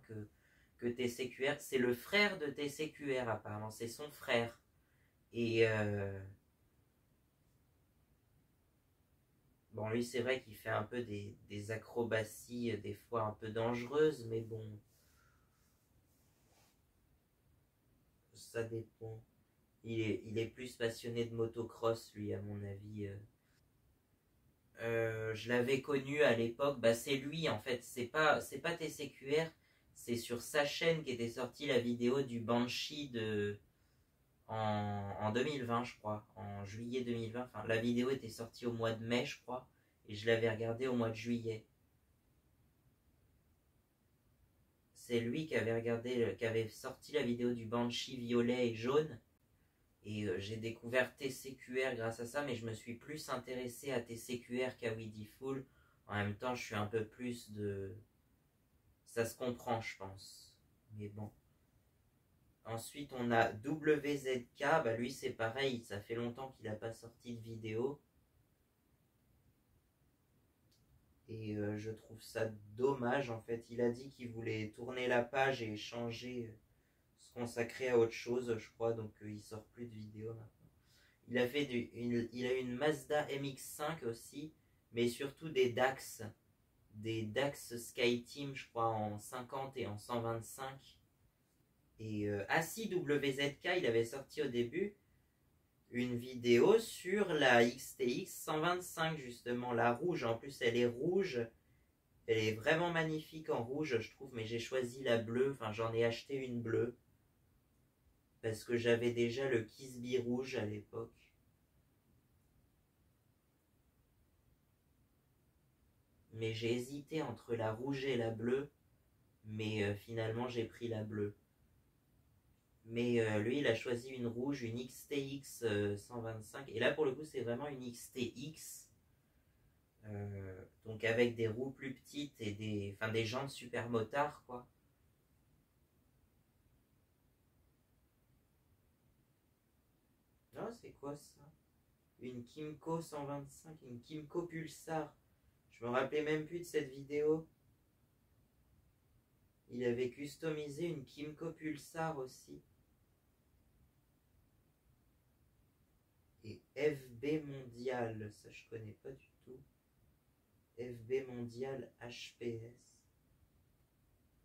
que TCQR. C'est le frère de TCQR apparemment, c'est son frère. Et bon, lui, c'est vrai qu'il fait un peu des acrobaties, des fois un peu dangereuses, mais bon, ça dépend. Il est plus passionné de motocross, lui, à mon avis. Je l'avais connu à l'époque, bah, c'est lui, en fait, c'est pas TCQR, c'est sur sa chaîne qu'était sortie la vidéo du Banshee en 2020, je crois, en juillet 2020. Enfin, la vidéo était sortie au mois de mai, je crois, et je l'avais regardée au mois de juillet. C'est lui qui avait sorti la vidéo du Banshee violet et jaune. Et j'ai découvert TCQR grâce à ça, mais je me suis plus intéressé à TCQR qu'à Weedy Fool. En même temps, je suis un peu plus de... Ça se comprend, je pense. Mais bon. Ensuite, on a WZK. Bah, lui, c'est pareil. Ça fait longtemps qu'il n'a pas sorti de vidéo. Et je trouve ça dommage, en fait. Il a dit qu'il voulait tourner la page et changer, se consacrer à autre chose, je crois. Donc, il sort plus de vidéos maintenant. Il a une Mazda MX-5 aussi, mais surtout des DAX SkyTeam, je crois, en 50 et en 125. Et si WZK, il avait sorti au début une vidéo sur la XTX 125, justement, la rouge. En plus, elle est rouge. Elle est vraiment magnifique en rouge, je trouve, mais j'ai choisi la bleue. Enfin, j'en ai acheté une bleue. Parce que j'avais déjà le Kisby rouge à l'époque. Mais j'ai hésité entre la rouge et la bleue. Mais finalement, j'ai pris la bleue. Mais lui, il a choisi une rouge, une XTX 125. Et là, pour le coup, c'est vraiment une XTX. Donc avec des roues plus petites et des jantes super motards, quoi. Ah, c'est quoi ça? Une Kymco 125, une Kymco Pulsar. Je me rappelais même plus de cette vidéo. Il avait customisé une Kymco Pulsar aussi. Et FB Mondial, ça je connais pas du tout. FB Mondial HPS.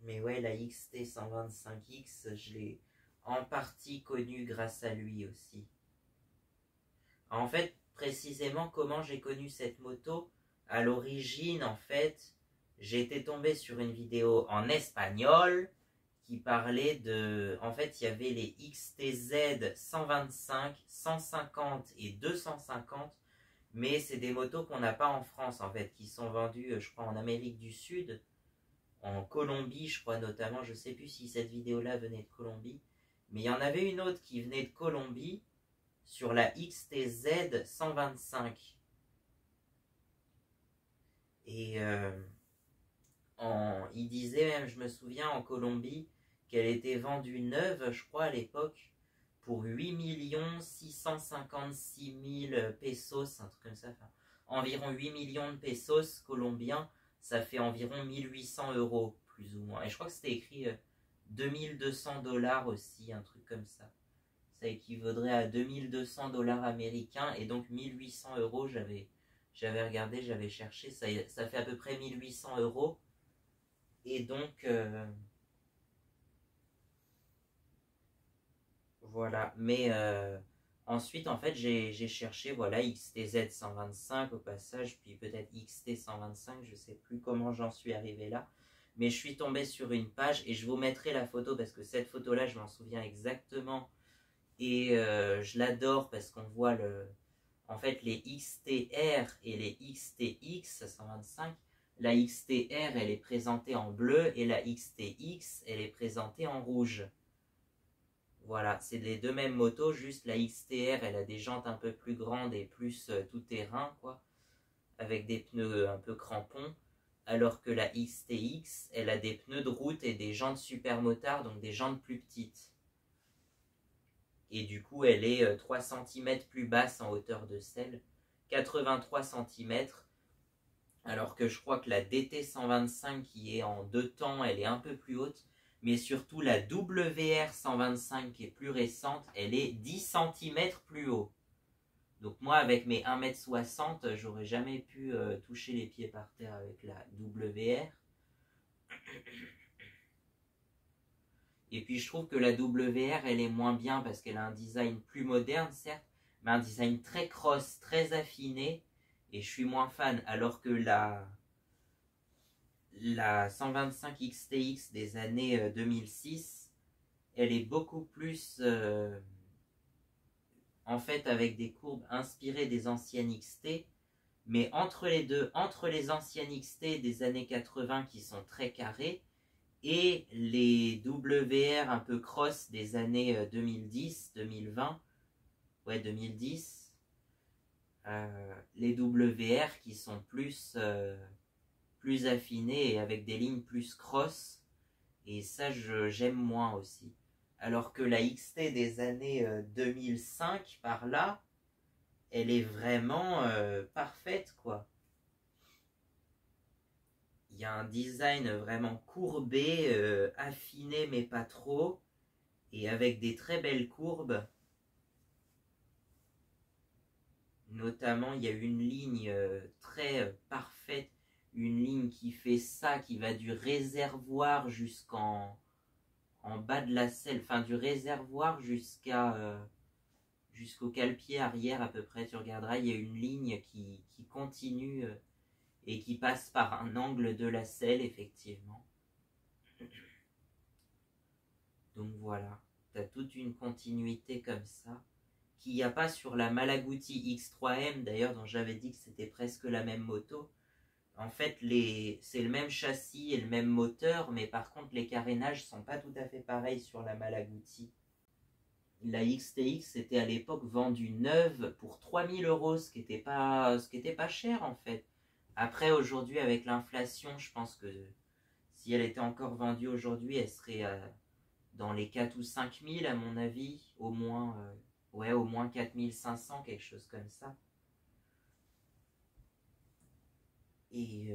Mais ouais, la XT 125X, je l'ai en partie connue grâce à lui aussi. En fait, précisément comment j'ai connu cette moto, à l'origine, en fait, j'ai été tombé sur une vidéo en espagnol qui parlait de... En fait, il y avait les XTZ 125, 150 et 250, mais c'est des motos qu'on n'a pas en France, en fait, qui sont vendues, je crois, en Amérique du Sud, en Colombie, je crois notamment. Je ne sais plus si cette vidéo-là venait de Colombie, mais il y en avait une autre qui venait de Colombie, sur la XTZ 125. Et il disait même, je me souviens, en Colombie, qu'elle était vendue neuve, je crois, à l'époque, pour 8 656 000 pesos, un truc comme ça, enfin, environ 8 millions de pesos colombiens, ça fait environ 1800 euros, plus ou moins. Et je crois que c'était écrit 2200 $ aussi, un truc comme ça. Ça équivaudrait à 2200 $ américains, et donc 1800 euros, j'avais regardé, j'avais cherché, ça fait à peu près 1800 euros. Et donc, voilà. Mais ensuite, en fait, j'ai cherché, voilà, XTZ 125 au passage, puis peut-être XT 125, je sais plus comment j'en suis arrivé là. Mais je suis tombé sur une page, et je vous mettrai la photo, parce que cette photo-là, je m'en souviens exactement. Et je l'adore parce qu'on voit en fait les XTR et les XTX 125. La XTR, elle est présentée en bleu, et la XTX, elle est présentée en rouge. Voilà, c'est les deux mêmes motos, juste la XTR, elle a des jantes un peu plus grandes et plus tout-terrain, quoi, avec des pneus un peu crampons, alors que la XTX, elle a des pneus de route et des jantes supermotards, donc des jantes plus petites. Et du coup, elle est 3 cm plus basse en hauteur de selle, 83 cm, alors que je crois que la DT 125 qui est en 2 temps, elle est un peu plus haute, mais surtout la WR 125 qui est plus récente, elle est 10 cm plus haut. Donc moi, avec mes 1,60 m, j'aurais jamais pu toucher les pieds par terre avec la WR. Et puis je trouve que la WR, elle est moins bien parce qu'elle a un design plus moderne, certes, mais un design très cross, très affiné, et je suis moins fan, alors que la 125 XTX des années 2006, elle est beaucoup plus, en fait, avec des courbes inspirées des anciennes XT, mais entre les deux, entre les anciennes XT des années 80 qui sont très carrées, et les WR un peu cross des années 2010, 2020, ouais 2010, les WR qui sont plus affinés et avec des lignes plus cross, et ça j'aime moins aussi. Alors que la XT des années 2005 par là, elle est vraiment parfaite, quoi. Il y a un design vraiment courbé, affiné mais pas trop, et avec des très belles courbes. Notamment, il y a une ligne très parfaite, une ligne qui fait ça, qui va du réservoir jusqu'en bas de la selle, enfin du réservoir jusqu'au cale-pied arrière à peu près. Tu regarderas, il y a une ligne qui continue et qui passe par un angle de la selle, effectivement. Donc voilà, tu as toute une continuité comme ça, qu'il n'y a pas sur la Malaguti X3M, d'ailleurs, dont j'avais dit que c'était presque la même moto. En fait, c'est le même châssis et le même moteur, mais par contre, les carénages sont pas tout à fait pareils sur la Malaguti. La XTX était à l'époque vendue neuve pour 3000 euros, ce qui était pas cher en fait. Après, aujourd'hui, avec l'inflation, je pense que si elle était encore vendue aujourd'hui, elle serait dans les 4 ou 5 000 à mon avis, au moins, ouais, au moins 4500, quelque chose comme ça. Et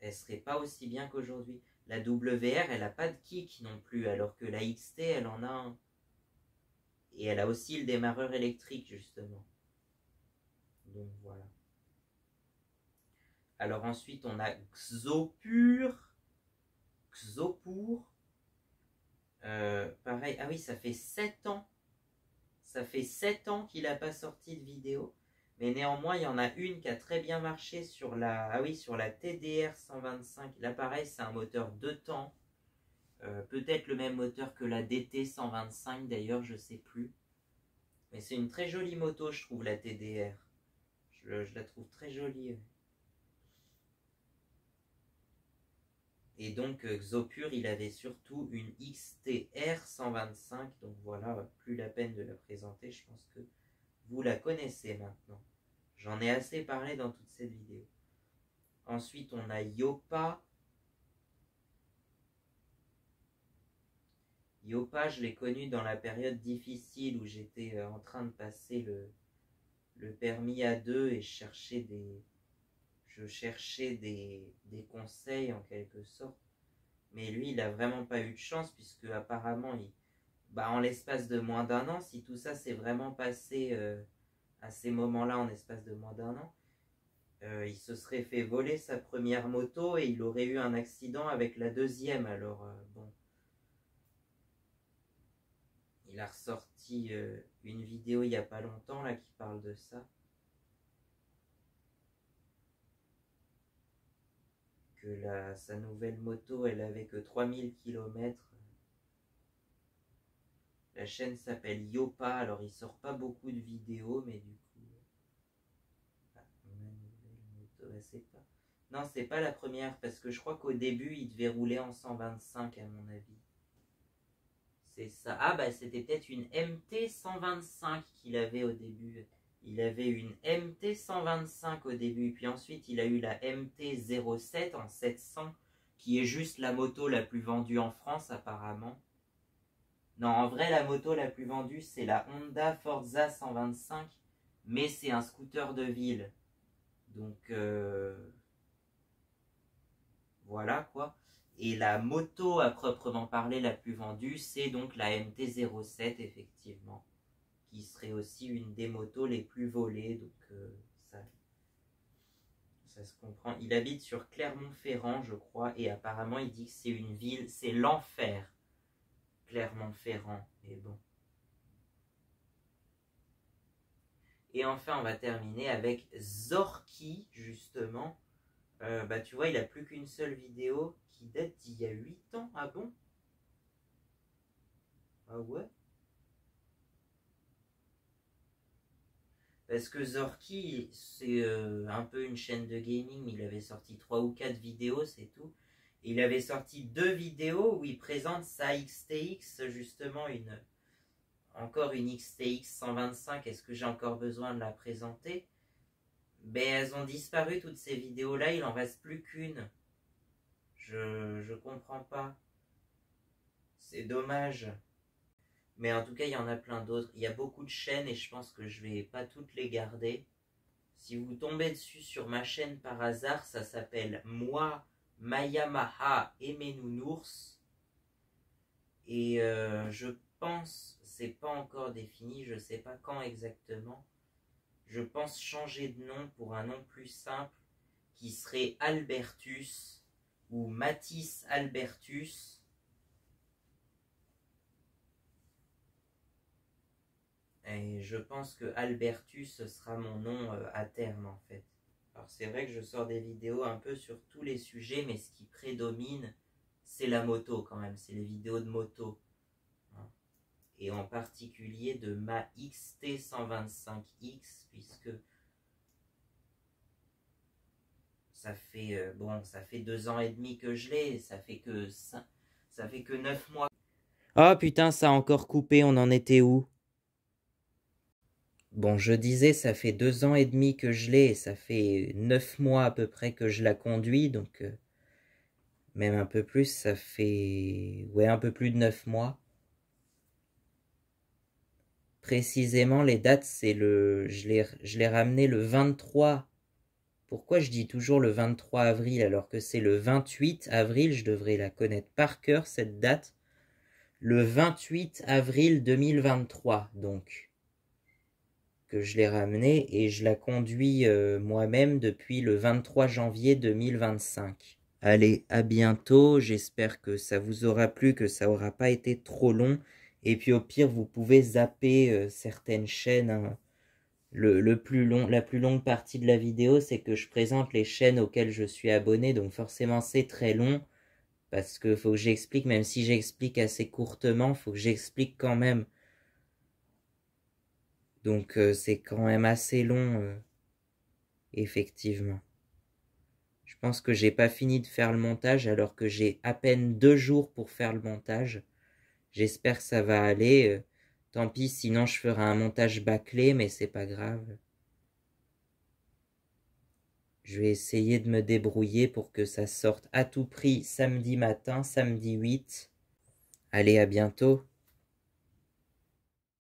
elle serait pas aussi bien qu'aujourd'hui. La WR, elle a pas de kick non plus, alors que la XT, elle en a un. Et elle a aussi le démarreur électrique, justement. Donc voilà. Alors ensuite, on a Xopur. Pareil, ah oui, ça fait 7 ans. Ça fait 7 ans qu'il n'a pas sorti de vidéo. Mais néanmoins, il y en a une qui a très bien marché sur la TDR 125. Là, pareil, c'est un moteur 2 temps. Peut-être le même moteur que la DT 125, d'ailleurs, je sais plus. Mais c'est une très jolie moto, je trouve, la TDR. Je la trouve très jolie. Et donc, Xopur, il avait surtout une XTR 125. Donc voilà, plus la peine de la présenter. Je pense que vous la connaissez maintenant. J'en ai assez parlé dans toute cette vidéo. Ensuite, on a Yopa. Yopa, je l'ai connu dans la période difficile où j'étais en train de passer le permis A2 et je cherchais des conseils en quelque sorte. Mais lui, il a vraiment pas eu de chance puisque apparemment, en l'espace de moins d'un an, si tout ça s'est vraiment passé à ces moments-là en l'espace de moins d'un an, il se serait fait voler sa première moto et il aurait eu un accident avec la deuxième. Alors bon, il a ressorti une vidéo il y a pas longtemps là qui parle de ça. Que sa nouvelle moto, elle avait que 3000 km. La chaîne s'appelle Yopa, alors il sort pas beaucoup de vidéos, mais du coup... ma nouvelle moto, c'est pas... Non, c'est pas la première, parce que je crois qu'au début, il devait rouler en 125 à mon avis. C'est ça. Ah bah c'était peut-être une MT 125 qu'il avait au début. Il avait une MT 125 au début, puis ensuite il a eu la MT 07 en 700, qui est juste la moto la plus vendue en France apparemment. Non, en vrai la moto la plus vendue c'est la Honda Forza 125, mais c'est un scooter de ville. Donc voilà quoi. Et la moto à proprement parler la plus vendue, c'est donc la MT-07 effectivement, qui serait aussi une des motos les plus volées, donc ça se comprend. Il habite sur Clermont-Ferrand, je crois, et apparemment il dit que c'est une ville, c'est l'enfer, Clermont-Ferrand, mais bon. Et enfin, on va terminer avec Zorky, justement. Tu vois, il a plus qu'une seule vidéo qui date d'il y a 8 ans. Ah bon? Ah ouais? Parce que Zorky, c'est un peu une chaîne de gaming, mais il avait sorti 3 ou 4 vidéos, c'est tout. Et il avait sorti 2 vidéos où il présente sa XTX, justement, encore une XTX 125. Est-ce que j'ai encore besoin de la présenter? Ben, elles ont disparu, toutes ces vidéos-là, il en reste plus qu'une. Je comprends pas. C'est dommage. Mais en tout cas, il y en a plein d'autres. Il y a beaucoup de chaînes et je pense que je vais pas toutes les garder. Si vous tombez dessus sur ma chaîne par hasard, ça s'appelle Moi, Mayamaha et mes nounours. Et je pense, c'est pas encore défini, je sais pas quand exactement. Je pense changer de nom pour un nom plus simple qui serait Albertus ou Matisse Albertus. Et je pense que Albertus ce sera mon nom à terme en fait. Alors c'est vrai que je sors des vidéos un peu sur tous les sujets, mais ce qui prédomine, c'est la moto quand même, c'est les vidéos de moto. Hein. Et en particulier de ma XT125X, puisque ça fait, ça fait 2 ans et demi que je l'ai, ça fait que 9 mois. Oh putain, ça a encore coupé, on en était où? Bon, je disais, ça fait 2 ans et demi que je l'ai, et ça fait 9 mois à peu près que je la conduis, donc même un peu plus, ça fait un peu plus de 9 mois. Précisément, les dates, c'est je l'ai ramené le 23. Pourquoi je dis toujours le 23 avril alors que c'est le 28 avril? Je devrais la connaître par cœur, cette date. Le 28 avril 2023, donc, que je l'ai ramenée et je la conduis moi-même depuis le 23 janvier 2025. Allez, à bientôt, j'espère que ça vous aura plu, que ça aura pas été trop long. Et puis au pire, vous pouvez zapper certaines chaînes. Hein. La plus longue partie de la vidéo, c'est que je présente les chaînes auxquelles je suis abonné. Donc forcément, c'est très long. Parce que faut que j'explique, même si j'explique assez courtement, faut que j'explique quand même. Donc c'est quand même assez long, effectivement. Je pense que j'ai pas fini de faire le montage alors que j'ai à peine 2 jours pour faire le montage. J'espère que ça va aller. Tant pis, sinon je ferai un montage bâclé, mais c'est pas grave. Je vais essayer de me débrouiller pour que ça sorte à tout prix samedi matin, samedi 8. Allez, à bientôt.